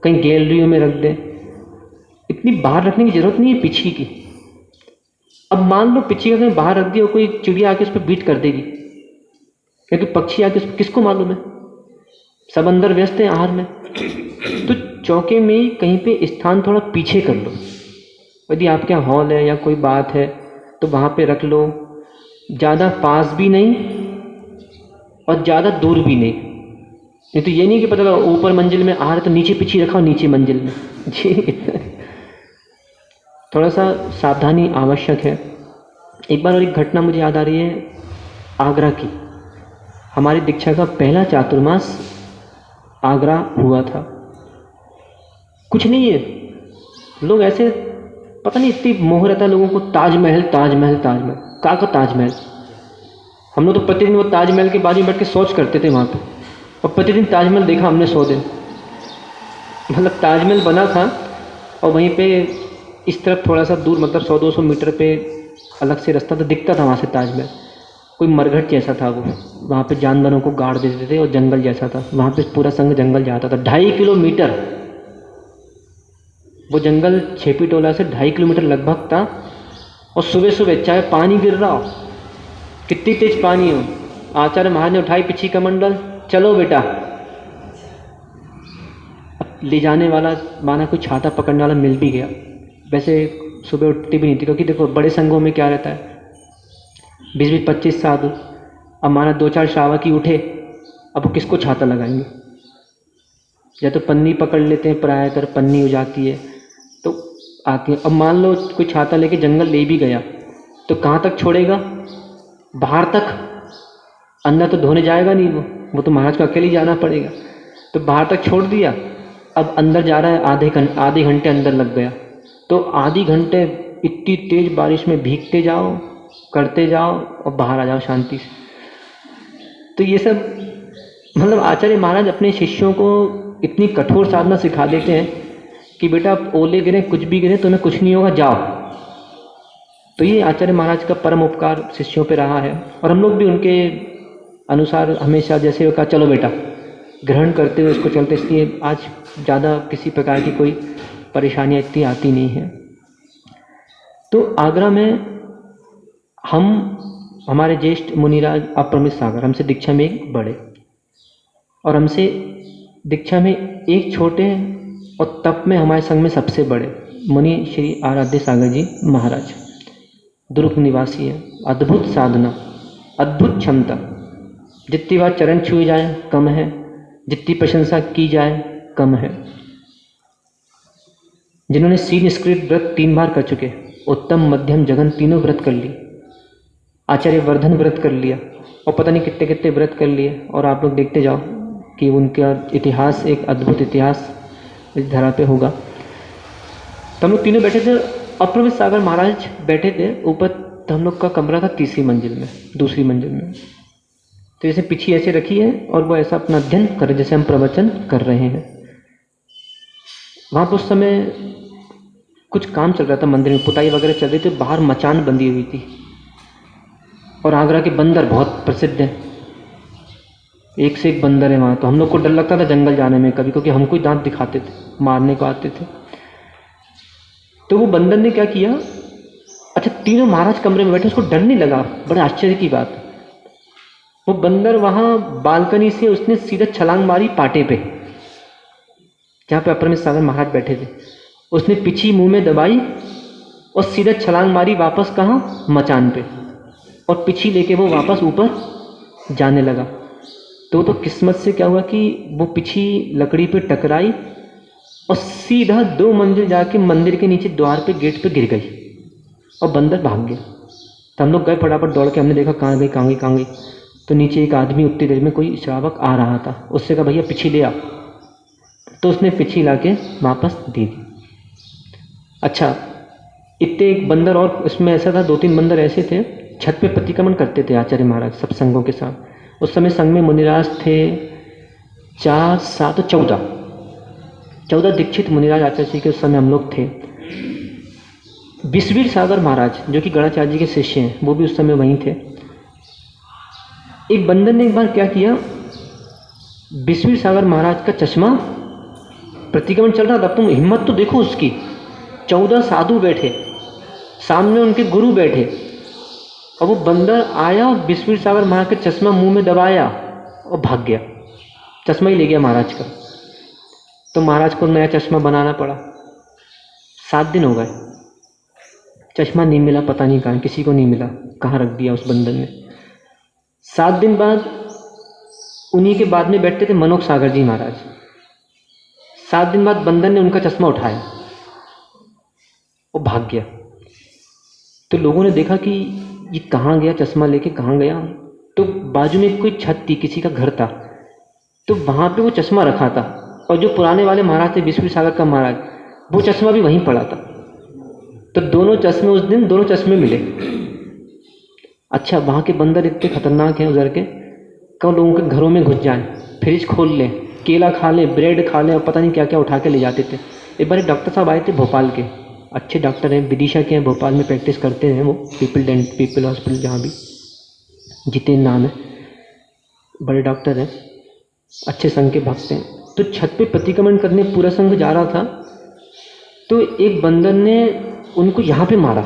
कहीं गैलरियों में रख दें। इतनी बाहर रखने की जरूरत नहीं है पिछी की। अब मान लो पिछिका कहीं बाहर रख दिया और कोई चिड़िया आके उस पर बीट कर देगी, क्योंकि पक्षी आके किसको मालूम है, सब अंदर व्यस्त हैं आहार में। तो चौके में कहीं पे स्थान थोड़ा पीछे कर लो। यदि आपके यहाँ हॉल है या कोई बात है तो वहाँ पे रख लो, ज़्यादा पास भी नहीं और ज़्यादा दूर भी नहीं तो ये नहीं कि पता लगा ऊपर मंजिल में आहार तो नीचे पिछी रखा, नीचे मंजिल में जी थोड़ा सा सावधानी आवश्यक है। एक बार और एक घटना मुझे याद आ रही है, आगरा की। हमारी दीक्षा का पहला चातुर्मास आगरा हुआ था। कुछ नहीं है, लोग ऐसे पता नहीं इतनी मोह रहता है लोगों को, ताजमहल ताजमहल ताजमहल, का ताजमहल। हम लोग तो प्रतिदिन वो ताजमहल के बाजू में बैठ के सोच करते थे वहाँ पे, और प्रतिदिन ताजमहल देखा हमने 100 दिन। मतलब ताजमहल बना था और वहीं पे इस तरफ थोड़ा सा दूर, मतलब 100-200 मीटर पे अलग से रास्ता, तो दिखता था वहाँ से ताजमहल। कोई मरघट जैसा था वो, वहाँ पे जानवरों को गाड़ देते थे और जंगल जैसा था, वहाँ पे पूरा संग जंगल जाता था। 2.5 किलोमीटर वो जंगल छेपी टोला से 2.5 किलोमीटर लगभग था। और सुबह सुबह चाहे पानी गिर रहा हो, कितनी तेज पानी हो, आचार्य महाराज ने उठाई पिछी कमंडल, चलो बेटा। अब ले जाने वाला माना कोई छाता पकड़ने वाला मिल भी गया, वैसे सुबह उठती भी नहीं थी, क्योंकि देखो बड़े संघों में क्या रहता है, 20-25 साधु, अब माना 2-4 श्रावकी उठे, अब वो किसको छाता लगाएंगे, या तो पन्नी पकड़ लेते हैं, प्राय कर पन्नी हो जाती है तो आती है। अब मान लो कोई छाता लेके जंगल ले भी गया तो कहाँ तक छोड़ेगा, बाहर तक, अंदर तो धोने जाएगा नहीं वो तो महाराज को अकेले जाना पड़ेगा। तो बाहर तक छोड़ दिया, अब अंदर जा रहा है, आधे घंटे अंदर लग गया, तो आधी घंटे इतनी तेज बारिश में भीगते जाओ, करते जाओ और बाहर आ जाओ शांति से। तो ये सब मतलब आचार्य महाराज अपने शिष्यों को इतनी कठोर साधना सिखा देते हैं कि बेटा आप ओले गिरे कुछ भी गिरे तुम्हें कुछ नहीं होगा, जाओ। तो ये आचार्य महाराज का परम उपकार शिष्यों पे रहा है, और हम लोग भी उनके अनुसार हमेशा जैसे कहा चलो बेटा, ग्रहण करते हुए उसको चलते, इसलिए आज ज़्यादा किसी प्रकार की कोई परेशानियाँ इतनी आती नहीं हैं। तो आगरा में हमारे ज्येष्ठ मुनिराज अप्रमित सागर हमसे दीक्षा में एक बड़े और हमसे दीक्षा में एक छोटे, और तप में हमारे संघ में सबसे बड़े मुनि श्री आराध्य सागर जी महाराज दुर्ग निवासी है। अद्भुत साधना, अद्भुत क्षमता, जितनी बार चरण छुए जाए कम है, जितनी प्रशंसा की जाए कम है। जिन्होंने सीन स्क्रिप्ट व्रत 3 बार कर चुके, उत्तम मध्यम जघन तीनों व्रत कर लिए, आचार्य वर्धन व्रत कर लिया, और पता नहीं कितने कितने व्रत कर लिए। और आप लोग देखते जाओ, कि उनका इतिहास एक अद्भुत इतिहास इस धरा पे होगा। तो हम लोग तीनों बैठे थे, अप्रमित सागर महाराज बैठे थे ऊपर। तो हम लोग का कमरा था तीसरी मंजिल में, दूसरी मंजिल में। तो जैसे पीछे ऐसे रखी है और वो ऐसा अपना अध्ययन कर जैसे हम प्रवचन कर रहे हैं। वहाँ पर उस समय कुछ काम चल रहा था मंदिर में, पुताई वगैरह चल रही थी, बाहर मचान बंधी हुई थी। और आगरा के बंदर बहुत प्रसिद्ध हैं, एक से एक बंदर है वहाँ। तो हम लोग को डर लगता था जंगल जाने में कभी, क्योंकि हमको ही दांत दिखाते थे, मारने को आते थे। तो वो बंदर ने क्या किया, अच्छा तीनों महाराज कमरे में बैठे, उसको डर नहीं लगा। बड़े आश्चर्य की बात, वो बंदर वहाँ बालकनी से उसने सीधा छलांग मारी पाटे पे, जहाँ पे अप्रमित सागर महाराज बैठे थे। उसने पिछी मुंह में दबाई और सीधा छलांग मारी वापस कहाँ, मचान पे, और पिछी लेके वो वापस ऊपर जाने लगा। तो किस्मत से क्या हुआ कि वो पिछी लकड़ी पे टकराई और सीधा 2 मंजिल जाके मंदिर के नीचे द्वार पे गेट पे गिर गई और बंदर भाग गया। तो हम लोग गए फटाफट दौड़ के, हमने देखा कहाँ गई कहाँ गई कहाँ गई। तो नीचे एक आदमी उतनी देर में कोई श्रावक आ रहा था, उससे कहा भैया पिछी ले आ। तो उसने पिछी ला के वापस दे दी। अच्छा इतने एक बंदर और इसमें ऐसा था, 2-3 बंदर ऐसे थे छत पे प्रतिक्रमण करते थे आचार्य महाराज सब संघों के साथ। उस समय संघ में मुनिराज थे 4, 7, 14 दीक्षित मुनिराज आचार्य जी के उस समय हम लोग थे। विश्वीर सागर महाराज जो कि गणाचार्य जी के शिष्य हैं, वो भी उस समय वहीं थे। एक बंदर ने एक बार क्या किया, विश्वीर सागर महाराज का चश्मा, प्रतिक्रमण चल रहा था, तुम हिम्मत तो देखो उसकी, 14 साधु बैठे सामने, उनके गुरु बैठे, और वो बंदर आया और विश्वीर सागर महाराज का चश्मा मुंह में दबाया और भाग गया, चश्मा ही ले गया महाराज का। तो महाराज को नया चश्मा बनाना पड़ा। 7 दिन हो गए, चश्मा नहीं मिला, पता नहीं कहाँ, किसी को नहीं मिला, कहाँ रख दिया उस बंदर ने। 7 दिन बाद उन्हीं के बाद में बैठते थे मनोक सागर जी महाराज। 7 दिन बाद बंदर ने उनका चश्मा उठाया और भाग गया। तो लोगों ने देखा कि ये कहाँ गया, चश्मा लेके कहाँ गया। तो बाजू में कोई छत थी, किसी का घर था, तो वहाँ पे वो चश्मा रखा था, और जो पुराने वाले महाराज थे विश्वीर सागर का महाराज, वो चश्मा भी वहीं पड़ा था। तो दोनों चश्मे उस दिन, दोनों चश्मे मिले। अच्छा वहाँ के बंदर इतने खतरनाक हैं उधर के, कब लोगों के घरों में घुस जाएं, फ्रिज खोल लें, केला खा लें, ब्रेड खा लें, और पता नहीं क्या क्या उठा के ले जाते थे। एक बार एक डॉक्टर साहब आए थे भोपाल के, अच्छे डॉक्टर हैं, विदिशा के हैं, भोपाल में प्रैक्टिस करते हैं वो, पीपल हॉस्पिटल जहाँ भी, जितेंद्र नाम है, बड़े डॉक्टर हैं, अच्छे संघ के भक्त हैं। तो छत पे प्रतिक्रमण करने पूरा संघ जा रहा था, तो एक बंदर ने उनको यहाँ पे मारा।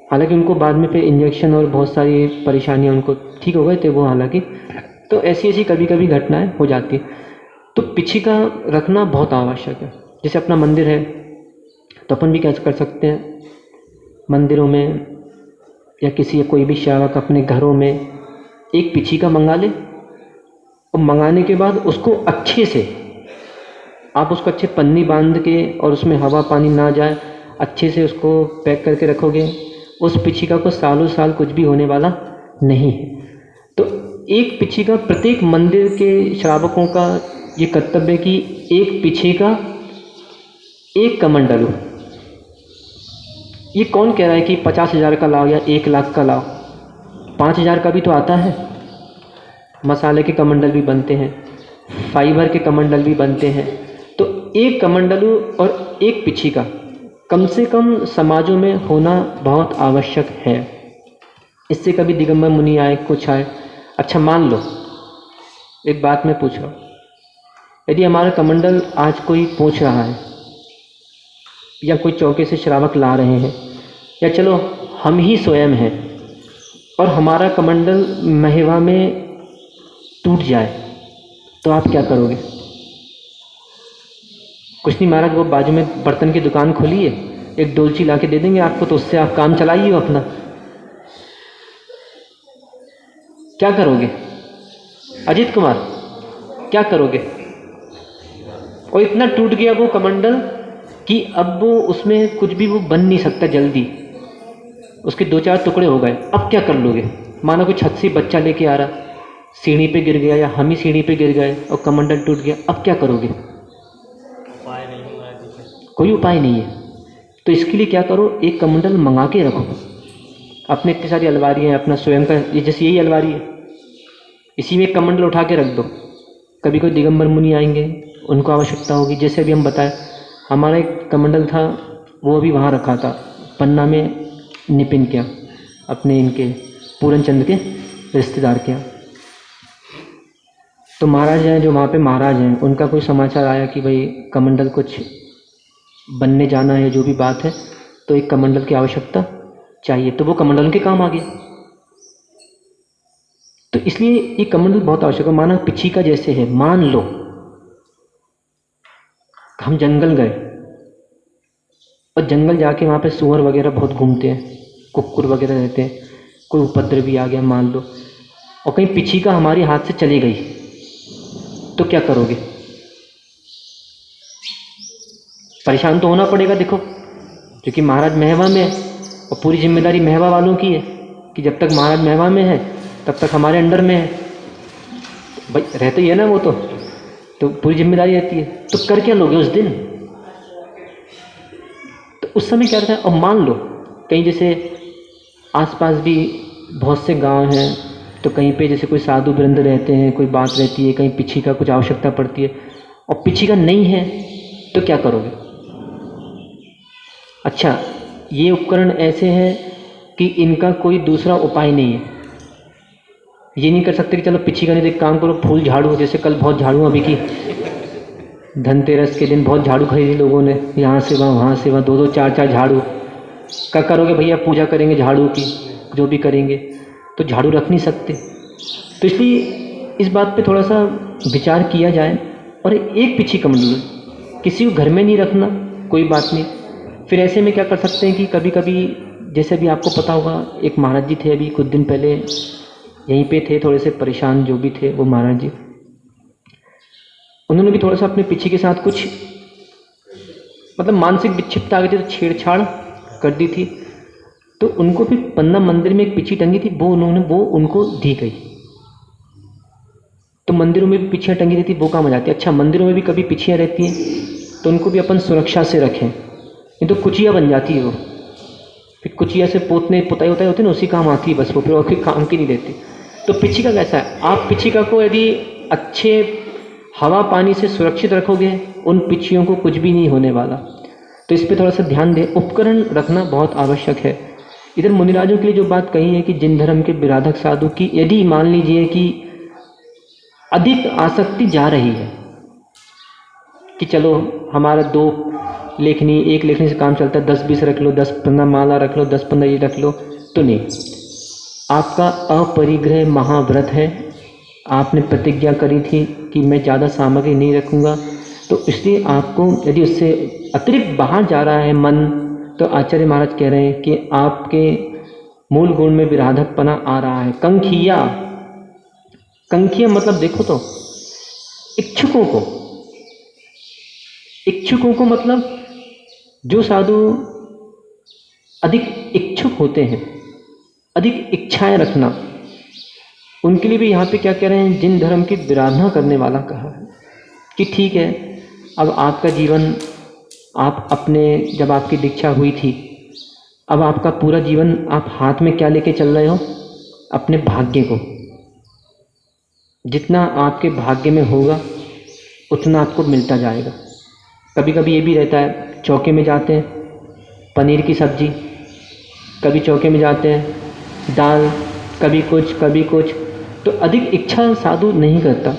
हालांकि उनको बाद में फिर इंजेक्शन और बहुत सारी परेशानियाँ, उनको ठीक हो गए थे वो हालांकि। तो ऐसी कभी कभी घटनाएं हो जाती है। तो पिछी का रखना बहुत आवश्यक है। जैसे अपना मंदिर है तो अपन भी क्या कर सकते हैं, मंदिरों में या किसी कोई भी श्रावक अपने घरों में एक पिछी का मंगा ले, और मंगाने के बाद उसको अच्छे से आप उसको अच्छे पन्नी बांध के, और उसमें हवा पानी ना जाए, अच्छे से उसको पैक करके रखोगे, उस पिछिका को सालों साल कुछ भी होने वाला नहीं है। तो एक पिछिका, प्रत्येक मंदिर के श्रावकों का ये कर्तव्य कि एक पिछिका एक कमंडलू। ये कौन कह रहा है कि 50,000 का लाओ या 1 लाख का लाओ, 5,000 का भी तो आता है। मसाले के कमंडल भी बनते हैं, फाइबर के कमंडल भी बनते हैं। तो एक कमंडलू और एक पिछिका कम से कम समाजों में होना बहुत आवश्यक है। इससे कभी दिगंबर मुनि आए, कुछ आए, अच्छा मान लो एक बात मैं पूछ रहा हूँ, यदि हमारा कमंडल आज कोई पूछ रहा है, या कोई चौके से श्रावक ला रहे हैं, या चलो हम ही स्वयं हैं, और हमारा कमंडल महिमा में टूट जाए, तो आप क्या करोगे? कुछ नहीं महाराज, वो बाजू में बर्तन की दुकान खोली है, एक डोलची ला के दे देंगे आपको, तो उससे आप काम चलाइए अपना। क्या करोगे अजीत कुमार, क्या करोगे? और इतना टूट गया वो कमंडल कि अब वो उसमें कुछ भी वो बन नहीं सकता जल्दी, उसके 2-4 टुकड़े हो गए। अब क्या कर लोगे? मानो कोई छत से बच्चा लेके आ रहा, सीढ़ी पे गिर गया या हम ही सीढ़ी पे गिर गए और कमंडल टूट गया, अब क्या करोगे? उपाय नहीं है, कोई उपाय नहीं है। तो इसके लिए क्या करो, एक कमंडल मंगा के रखो। अपने इतनी सारी अलमारी है, अपना स्वयं का, ये जैसे यही अलमारी है, इसी में एक कमंडल उठा के रख दो। कभी कोई दिगंबर मुनि आएंगे, उनको आवश्यकता होगी। जैसे अभी हम बताएं, हमारा एक कमंडल था, वो अभी वहाँ रखा था पन्ना में, निपिन क्या अपने इनके पूरन चंद के रिश्तेदार के यहाँ। तो महाराज हैं जो वहाँ पे महाराज हैं, उनका कोई समाचार आया कि भाई कमंडल कुछ बनने जाना है, जो भी बात है, तो एक कमंडल की आवश्यकता चाहिए। तो वो कमंडल उनके काम आ गया। तो इसलिए ये कमंडल बहुत आवश्यक है। माना पिछिका जैसे है, मान लो हम जंगल गए और जंगल जाके वहाँ पे सुअर वगैरह बहुत घूमते हैं, कुक्कुर वगैरह रहते हैं, कोई उपद्रव भी आ गया मान लो, और कहीं पिछिका हमारे हाथ से चली गई, तो क्या करोगे? परेशान तो होना पड़ेगा। देखो, क्योंकि महाराज महवा में है और पूरी जिम्मेदारी महवा वालों की है कि जब तक महाराज महवा में है तब तक हमारे अंडर में है। भाई रहते ही है ना वो, तो पूरी जिम्मेदारी रहती है। तो कर क्या लोगे उस दिन? तो उस समय क्या रहता है? अब मान लो कहीं जैसे आसपास भी बहुत से गांव हैं, तो कहीं पे जैसे कोई साधु वृंद रहते हैं, कोई बात रहती है, कहीं पिछी का कुछ आवश्यकता पड़ती है और पिछी का नहीं है, तो क्या करोगे? अच्छा, ये उपकरण ऐसे हैं कि इनका कोई दूसरा उपाय नहीं है। ये नहीं कर सकते कि चलो पिछी का नहीं, तो एक काम करो, फूल झाड़ू, जैसे कल बहुत झाड़ू अभी की धनतेरस के दिन बहुत झाड़ू खरीदी लोगों ने, यहाँ से वहाँ से वहाँ, 2-2 4-4 झाड़ू। क्या करोगे भैया? पूजा करेंगे झाड़ू की, जो भी करेंगे, तो झाड़ू रख नहीं सकते। तो इसलिए इस बात पे थोड़ा सा विचार किया जाए। और एक पिछी कमंडल किसी को घर में नहीं रखना, कोई बात नहीं। फिर ऐसे में क्या कर सकते हैं कि कभी कभी, जैसे भी आपको पता होगा, एक महाराज जी थे अभी कुछ दिन पहले यहीं पे थे, थोड़े से परेशान जो भी थे वो महाराज जी, उन्होंने भी थोड़ा सा अपने पिछी के साथ कुछ मतलब मानसिक विक्षिप्तता आ गई थी, तो छेड़छाड़ कर दी थी। तो उनको फिर पन्ना मंदिर में एक पिछी टंगी थी, वो उनको दी गई। तो मंदिरों में भी पिछियाँ टंगी रहती, वो काम आ जाती है। अच्छा, मंदिरों में भी कभी पिछियाँ रहती हैं तो उनको भी अपन सुरक्षा से रखें, नहीं तो कुचिया बन जाती है वो। फिर कुचिया से पोतने पुताई होता होती है ना, उसी काम आती है बस वो, फिर और कोई काम की नहीं रहती। तो पिछिका कैसा है? आप पिछिका को यदि अच्छे हवा पानी से सुरक्षित रखोगे, उन पिछियों को कुछ भी नहीं होने वाला। तो इस पर थोड़ा सा ध्यान दें, उपकरण रखना बहुत आवश्यक है। इधर मुनिराजों के लिए जो बात कही है कि जिन धर्म के विराधक साधु की यदि मान लीजिए कि अधिक आसक्ति जा रही है कि चलो हमारा 2 लेखनी, 1 लेखनी से काम चलता है, 10-20 रख लो, 10-15 माला रख लो, 10-15 ये रख लो, तो नहीं। आपका अपरिग्रह महाव्रत है, आपने प्रतिज्ञा करी थी कि मैं ज़्यादा सामग्री नहीं रखूँगा, तो इसलिए आपको यदि उससे अतिरिक्त बाहर जा रहा है मन, तो आचार्य महाराज कह रहे हैं कि आपके मूल गुण में विराधकपना आ रहा है। कंखिया मतलब देखो तो इच्छुकों को मतलब जो साधु अधिक इच्छुक होते हैं, अधिक इच्छाएं रखना, उनके लिए भी यहाँ पे क्या कह रहे हैं? जिन धर्म की विराधना करने वाला कहा है कि ठीक है, अब आपका जीवन, आप अपने, जब आपकी दीक्षा हुई थी, अब आपका पूरा जीवन आप हाथ में क्या लेके चल रहे हो? अपने भाग्य को। जितना आपके भाग्य में होगा उतना आपको मिलता जाएगा। कभी कभी ये भी रहता है, चौके में जाते हैं पनीर की सब्जी, कभी चौके में जाते हैं दाल, कभी कुछ, तो अधिक इच्छा साधु नहीं करता।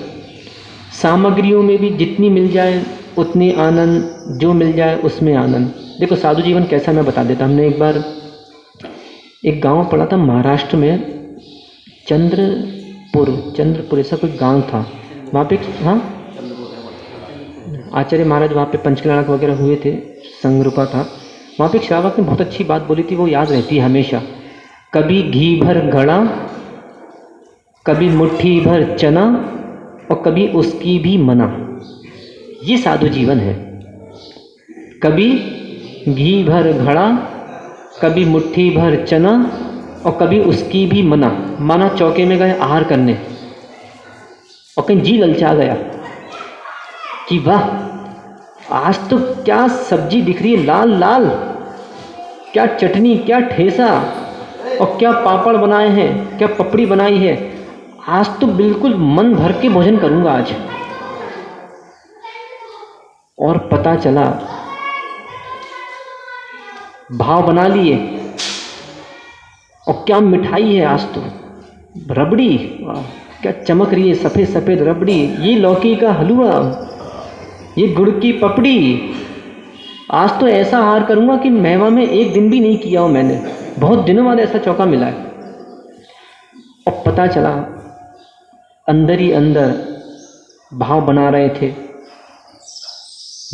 सामग्रियों में भी जितनी मिल जाए उतनी आनंद, जो मिल जाए उसमें आनंद। देखो साधु जीवन कैसा, मैं बता देता। हमने एक बार एक गांव पढ़ा था महाराष्ट्र में, चंद्रपुर ऐसा कोई गांव था, वहाँ पे, हाँ, आचार्य महाराज वहाँ पे पंचकलाड़क वगैरह हुए थे, संगरूपा था। वहाँ पे एक श्रावक ने बहुत अच्छी बात बोली थी, वो याद रहती है हमेशा। कभी घी भर घड़ा, कभी मुट्ठी भर चना, और कभी उसकी भी मना। ये साधु जीवन है। कभी घी भर घड़ा, कभी मुट्ठी भर चना, और कभी उसकी भी मना। माना चौके में गए आहार करने, और कहीं जी ललचा गया कि वाह, आज तो क्या सब्जी दिख रही है, लाल लाल, क्या चटनी, क्या ठेसा, और क्या पापड़ बनाए हैं, क्या पपड़ी बनाई है, आज तो बिल्कुल मन भर के भोजन करूंगा आज। और पता चला भाव बना लिए, और क्या मिठाई है आज तो, रबड़ी, वाह क्या चमक रही है, सफ़ेद सफ़ेद रबड़ी, ये लौकी का हलवा, ये गुड़ की पपड़ी, आज तो ऐसा आहार करूंगा कि मेवा में एक दिन भी नहीं किया हो मैंने, बहुत दिनों बाद ऐसा चौका मिला है। और पता चला अंदर ही अंदर भाव बना रहे थे,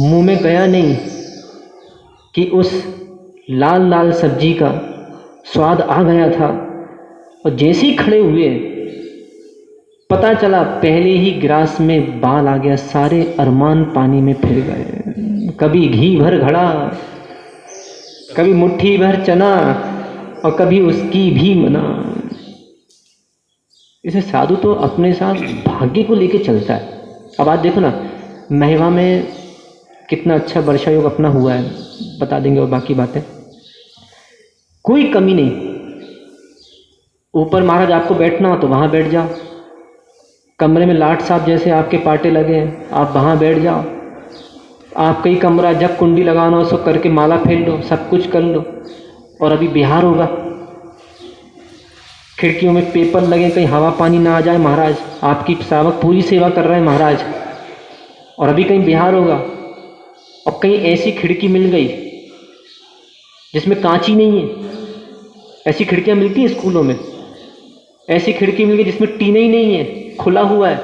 मुंह में गया नहीं कि उस लाल लाल सब्जी का स्वाद आ गया था। और जैसे ही खड़े हुए पता चला पहले ही गिलास में बाल आ गया, सारे अरमान पानी में फिर गए। कभी घी भर घड़ा, कभी मुट्ठी भर चना, और कभी उसकी भी मना। इसे साधु तो अपने साथ भाग्य को लेके चलता है। अब आज देखो ना, महिमा में कितना अच्छा वर्षा योग अपना हुआ है, बता देंगे और बाकी बातें, कोई कमी नहीं। ऊपर महाराज आपको बैठना हो तो वहाँ बैठ जाओ, कमरे में लाट साहब जैसे आपके पाटे लगे हैं, आप वहाँ बैठ जाओ। आप कई कमरा जब कुंडी लगाना हो सो करके माला फेर लो, सब कुछ कर लो। और अभी बिहार होगा, खिड़कियों में पेपर लगे, कहीं हवा पानी ना आ जाए महाराज, आपकी सावक पूरी सेवा कर रहे हैं महाराज। और अभी कहीं बिहार होगा, और कहीं ऐसी खिड़की मिल गई जिसमें कांच ही नहीं है, ऐसी खिड़कियाँ मिलती हैं स्कूलों में, ऐसी खिड़की मिल गई जिसमें टीना ही नहीं है, खुला हुआ है।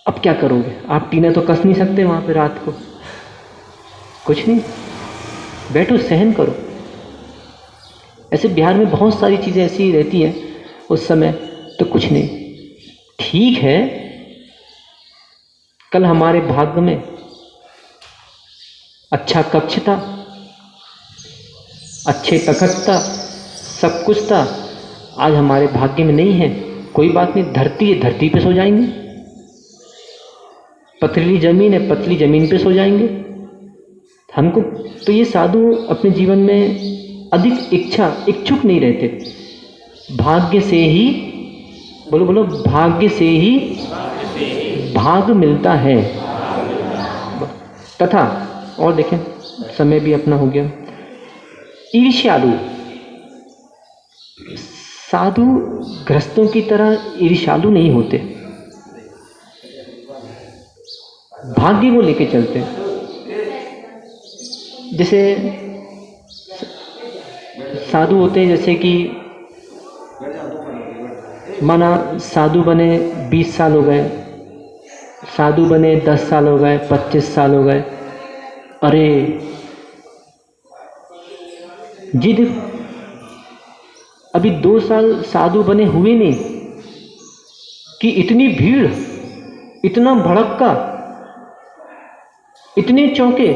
अब क्या करोगे आप? टीना तो कस नहीं सकते वहाँ पे रात को, कुछ नहीं, बैठो सहन करो। ऐसे बिहार में बहुत सारी चीज़ें ऐसी रहती हैं उस समय, तो कुछ नहीं, ठीक है। कल हमारे भाग्य में अच्छा कक्ष था, अच्छे तखत था, सब कुछ था, आज हमारे भाग्य में नहीं है, कोई बात नहीं, धरती है, धरती पे सो जाएंगे। पथरीली जमीन है, पतली जमीन पे सो जाएंगे। हमको तो ये साधु अपने जीवन में अधिक इच्छुक नहीं रहते। भाग्य से ही, बोलो बोलो, भाग्य से ही भाग मिलता है। तथा और देखें, समय भी अपना हो गया। ईर्ष्यालु साधु गृहस्थों की तरह ईर्ष्यालु नहीं होते, भाग्य को लेके चलते हैं। जैसे साधु होते हैं, जैसे कि माना साधु बने 20 साल हो गए, साधु बने 10 साल हो गए, 25 साल हो गए, अरे जी देखो अभी 2 साल साधु बने हुए नहीं कि इतनी भीड़, इतना भड़क्का, इतने चौके,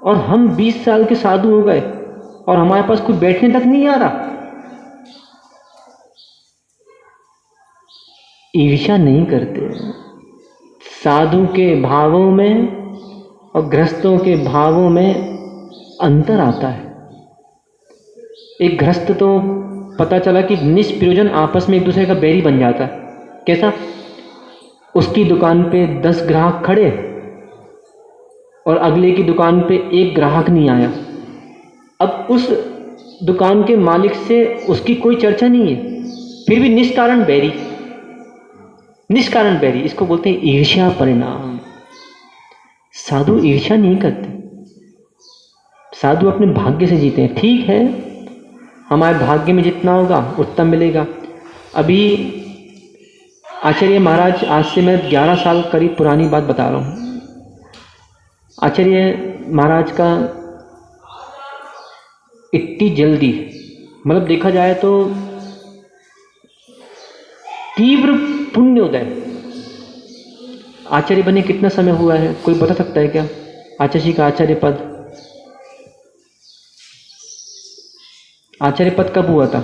और हम 20 साल के साधु हो गए और हमारे पास कोई बैठने तक नहीं आ रहा। ईर्ष्या नहीं करते। साधु के भावों में और गृहस्थों के भावों में अंतर आता है। एक गृहस्थ तो पता चला कि निष्प्रयोजन आपस में एक दूसरे का बैरी बन जाता है। कैसा? उसकी दुकान पे 10 ग्राहक खड़े और अगले की दुकान पे 1 ग्राहक नहीं आया। अब उस दुकान के मालिक से उसकी कोई चर्चा नहीं है, फिर भी निष्कारण बैरी, निष्कारण बैरी, इसको बोलते हैं ईर्ष्या परिणाम। साधु ईर्ष्या नहीं करते, साधु अपने भाग्य से जीते हैं। ठीक है, हमारे भाग्य में जितना होगा उतना मिलेगा। अभी आचार्य महाराज, आज से मैं 11 साल करीब पुरानी बात बता रहा हूँ। आचार्य महाराज का इतनी जल्दी, मतलब देखा जाए तो तीव्र पुण्योदय, आचार्य बने कितना समय हुआ है कोई बता सकता है क्या? आचार्य का आचार्य पद, आचार्य पद कब हुआ था?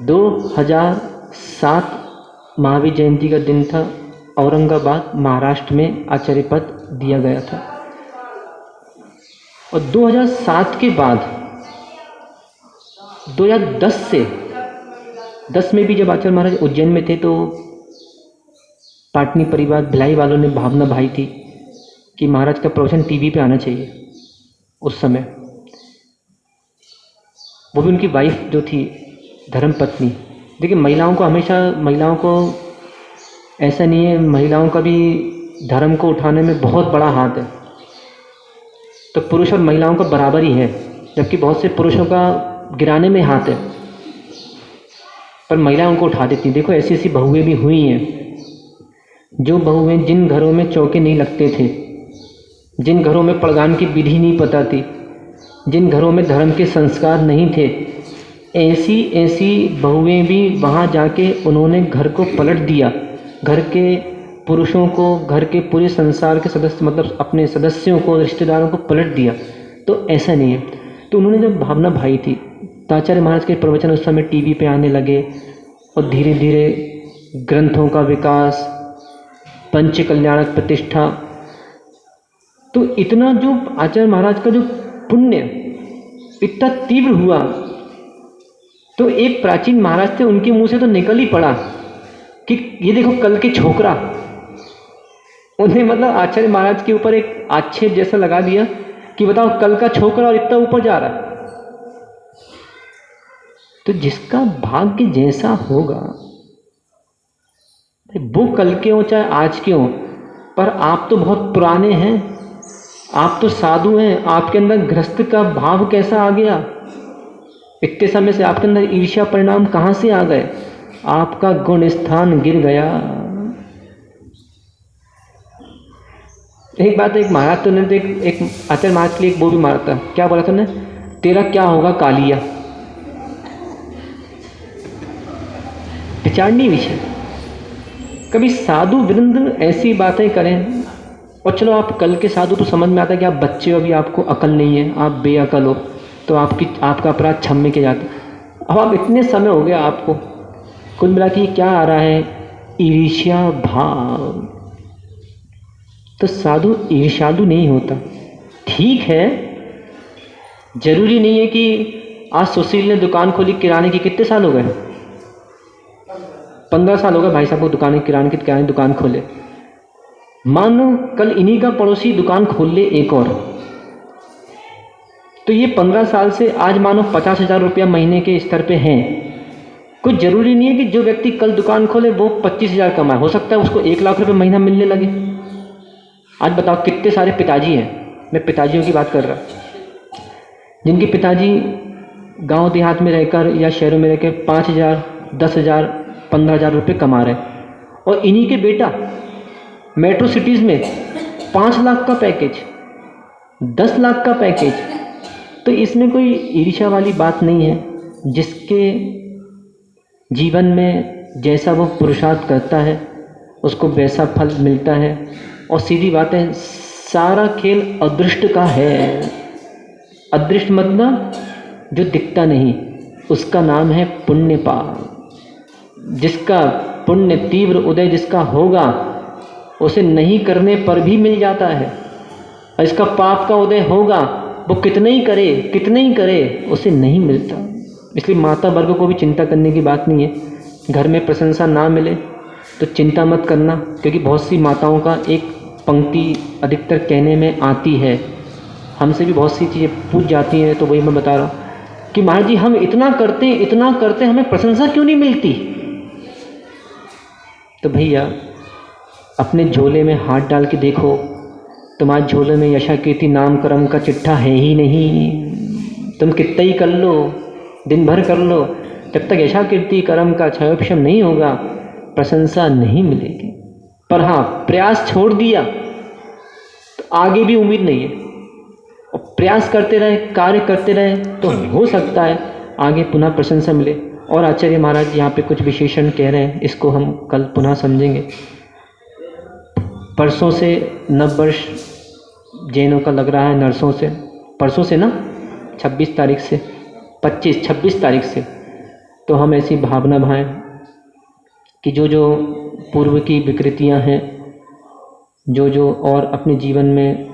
2007 महावीर जयंती का दिन था औरंगाबाद महाराष्ट्र में आचार्य पद दिया गया था। और 2007 के बाद 2010 से 10 में भी जब आचार्य महाराज उज्जैन में थे तो पाटनी परिवार भिलाई वालों ने भावना भाई थी कि महाराज का प्रवचन टीवी पे आना चाहिए। उस समय वो भी उनकी वाइफ जो थी धर्म पत्नी। देखिए महिलाओं को ऐसा नहीं है, महिलाओं का भी धर्म को उठाने में बहुत बड़ा हाथ है। तो पुरुष और महिलाओं का बराबर ही है, जबकि बहुत से पुरुषों का गिराने में हाथ है, पर महिलाएं उनको उठा देती। देखो ऐसी ऐसी बहुएं भी हुई हैं, जो बहुएं जिन घरों में चौके नहीं लगते थे, जिन घरों में प्रदान की विधि नहीं पता थी, जिन घरों में धर्म के संस्कार नहीं थे, ऐसी बहुएं भी वहाँ जाके उन्होंने घर को पलट दिया। घर के पुरुषों को, घर के पूरे संसार के सदस्य, मतलब अपने सदस्यों को, रिश्तेदारों को पलट दिया। तो ऐसा नहीं है। तो उन्होंने जब भावना भाई थी तो आचार्य महाराज के प्रवचन उस समय टीवी पे आने लगे और धीरे धीरे ग्रंथों का विकास, पंच कल्याणक प्रतिष्ठा, तो इतना जो आचार्य महाराज का जो पुण्य इतना तीव्र हुआ, तो एक प्राचीन महाराज थे, उनके मुंह से तो निकल ही पड़ा कि ये देखो कल के छोकरा। उन्हें मतलब आचार्य महाराज के ऊपर एक आक्षेप जैसा लगा दिया कि बताओ कल का छोकरा और इतना ऊपर जा रहा है। तो जिसका भाग्य जैसा होगा, वो कल के हो चाहे आज के हो, पर आप तो बहुत पुराने हैं, आप तो साधु हैं, आपके अंदर गृहस्थ का भाव कैसा आ गया? इतने समय से आपके अंदर ईर्ष्या परिणाम कहाँ से आ गए? आपका गुण स्थान गिर गया। एक बात, एक महाराज तो ने एक आचार्य महाराज के लिए एक वो भी मारा था। क्या बोला था ने? तेरा क्या होगा कालिया। विचारणीय विषय। कभी साधु वृंद ऐसी बातें करें, और चलो आप कल के साधु तो समझ में आता है कि आप बच्चे हो, अभी आपको अकल नहीं है, आप बेअकल हो, तो आपका अपराध क्षम्य के जाता। अब आप इतने समय हो गया, आपको कुल मिला के क्या आ रहा है? ईर्ष्या भाव। तो साधु ईर्ष्यालु नहीं होता। ठीक है, जरूरी नहीं है कि आज सुशील ने दुकान खोली किराने की। कितने साल हो गए? 15 साल हो गए भाई साहब को किराने की दुकान खोले। मानो कल इन्हीं का पड़ोसी दुकान खोल ले एक और, तो ये 15 साल से आज मानो 50,000 रुपया महीने के स्तर पे हैं। कुछ जरूरी नहीं है कि जो व्यक्ति कल दुकान खोले वो 25,000 कमाए। हो सकता है उसको 1 लाख रुपये महीना मिलने लगे। आज बताओ कितने सारे पिताजी हैं, मैं पिताजियों की बात कर रहा, जिनके पिताजी गांव देहात में रहकर या शहरों में रहकर 5,000, 10,000, 15,000 रुपये कमा रहे, और इन्हीं के बेटा मेट्रो सिटीज़ में 5 लाख का पैकेज, 10 लाख का पैकेज। तो इसमें कोई ईर्ष्या वाली बात नहीं है। जिसके जीवन में जैसा वो पुरुषार्थ करता है उसको वैसा फल मिलता है। और सीधी बात है, सारा खेल अदृष्ट का है। अदृष्ट मतलब जो दिखता नहीं, उसका नाम है पुण्य पाप। जिसका पुण्य तीव्र उदय जिसका होगा, उसे नहीं करने पर भी मिल जाता है। और इसका पाप का उदय होगा, वो कितने ही करे उसे नहीं मिलता। इसलिए माता वर्ग को भी चिंता करने की बात नहीं है। घर में प्रशंसा ना मिले तो चिंता मत करना, क्योंकि बहुत सी माताओं का एक पंक्ति अधिकतर कहने में आती है, हमसे भी बहुत सी चीज़ें पूछ जाती हैं। तो वही मैं बता रहा हूँ कि महाराज जी हम इतना करते हमें प्रशंसा क्यों नहीं मिलती? तो भैया अपने झोले में हाथ डाल के देखो, तुम्हारे झोले में यशा कीर्ति नाम कर्म का चिट्ठा है ही नहीं। तुम कितना ही कर लो, दिन भर कर लो, जब तक यशा कीर्ति कर्म का क्षयोपशम नहीं होगा, प्रशंसा नहीं मिलेगी। पर हाँ, प्रयास छोड़ दिया तो आगे भी उम्मीद नहीं है। और प्रयास करते रहे, कार्य करते रहे, तो हो सकता है आगे पुनः प्रशंसा मिले। और आचार्य महाराज यहाँ पे कुछ विशेषण कह रहे हैं, इसको हम कल पुनः समझेंगे। परसों से नववर्ष जैनों का लग रहा है, नरसों से, परसों से ना 26 तारीख से 26 तारीख से। तो हम ऐसी भावना भाएं कि जो पूर्व की विकृतियां हैं, जो और अपने जीवन में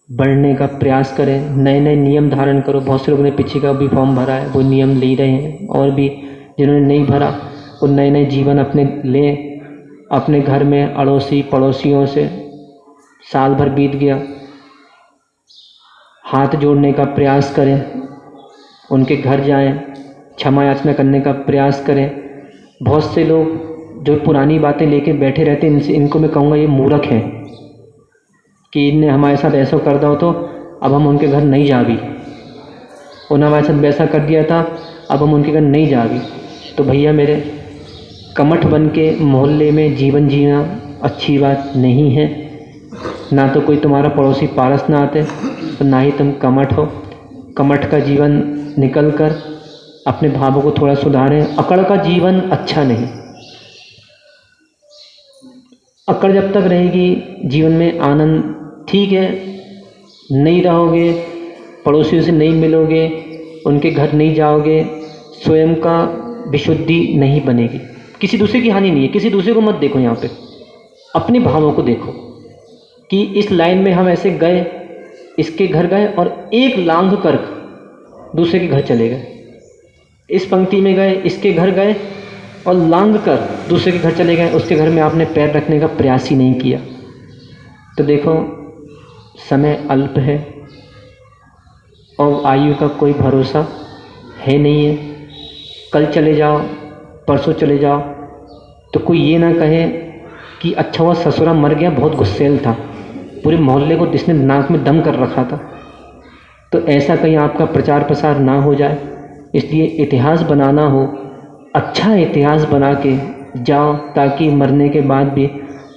बढ़ने का प्रयास करें, नए नए नियम धारण करो। बहुत से लोगों ने पीछे का भी फॉर्म भरा है, वो नियम ले रहे हैं, और भी जिन्होंने नहीं भरा वो नए नए जीवन अपने लें। अपने घर में अड़ोसी पड़ोसियों से साल भर बीत गया, हाथ जोड़ने का प्रयास करें, उनके घर जाएं, क्षमा याचना करने का प्रयास करें। बहुत से लोग जो पुरानी बातें लेके बैठे रहते हैं, इनको मैं कहूँगा ये मूर्ख हैं कि इनने हमारे साथ ऐसा कर दो तो अब हम उनके घर नहीं जा भी, उन्होंने हमारे साथ वैसा कर दिया था अब हम उनके घर नहीं जा भी। तो भैया मेरे, कमठ बन के मोहल्ले में जीवन जीना अच्छी बात नहीं है। ना तो कोई तुम्हारा पड़ोसी पारस ना आते, तो ना ही तुम कमठ हो। कमठ का जीवन निकल कर अपने भावों को थोड़ा सुधारें। अकड़ का जीवन अच्छा नहीं। अकड़ जब तक रहेगी जीवन में आनंद ठीक है, नहीं रहोगे, पड़ोसियों से नहीं मिलोगे, उनके घर नहीं जाओगे, स्वयं का विशुद्धि नहीं बनेगी। किसी दूसरे की हानि नहीं है, किसी दूसरे को मत देखो, यहाँ पे अपने भावों को देखो कि इस लाइन में हम ऐसे गए, इसके घर गए और एक लांघ कर दूसरे के घर चले गए, इस पंक्ति में गए, इसके घर गए और लांघ कर दूसरे के घर चले गए, उसके घर में आपने पैर रखने का प्रयास ही नहीं किया। तो देखो समय अल्प है और आयु का कोई भरोसा है नहीं है। कल चले जाओ, परसों चले जाओ, तो कोई ये ना कहे कि अच्छा हुआ ससुरा मर गया, बहुत गुस्सेल था, पूरे मोहल्ले को जिसने नाक में दम कर रखा था। तो ऐसा कहीं आपका प्रचार प्रसार ना हो जाए, इसलिए इतिहास बनाना हो, अच्छा इतिहास बना के जाओ, ताकि मरने के बाद भी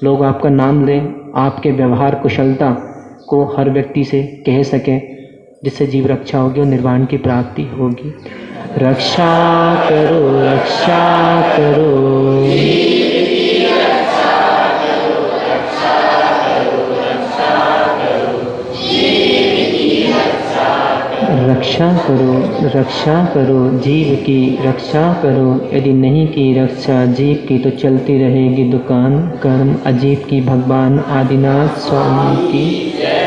लोग आपका नाम लें, आपके व्यवहार कुशलता को हर व्यक्ति से कह सकें, जिससे जीव रक्षा होगी और निर्वाण की प्राप्ति होगी। रक्षा करो, रक्षा करो, रक्षा करो, रक्षा करो, जीव की रक्षा करो। यदि नहीं की रक्षा जीव की, तो चलती रहेगी दुकान। कर्म अजीब की, भगवान आदिनाथ स्वामी की।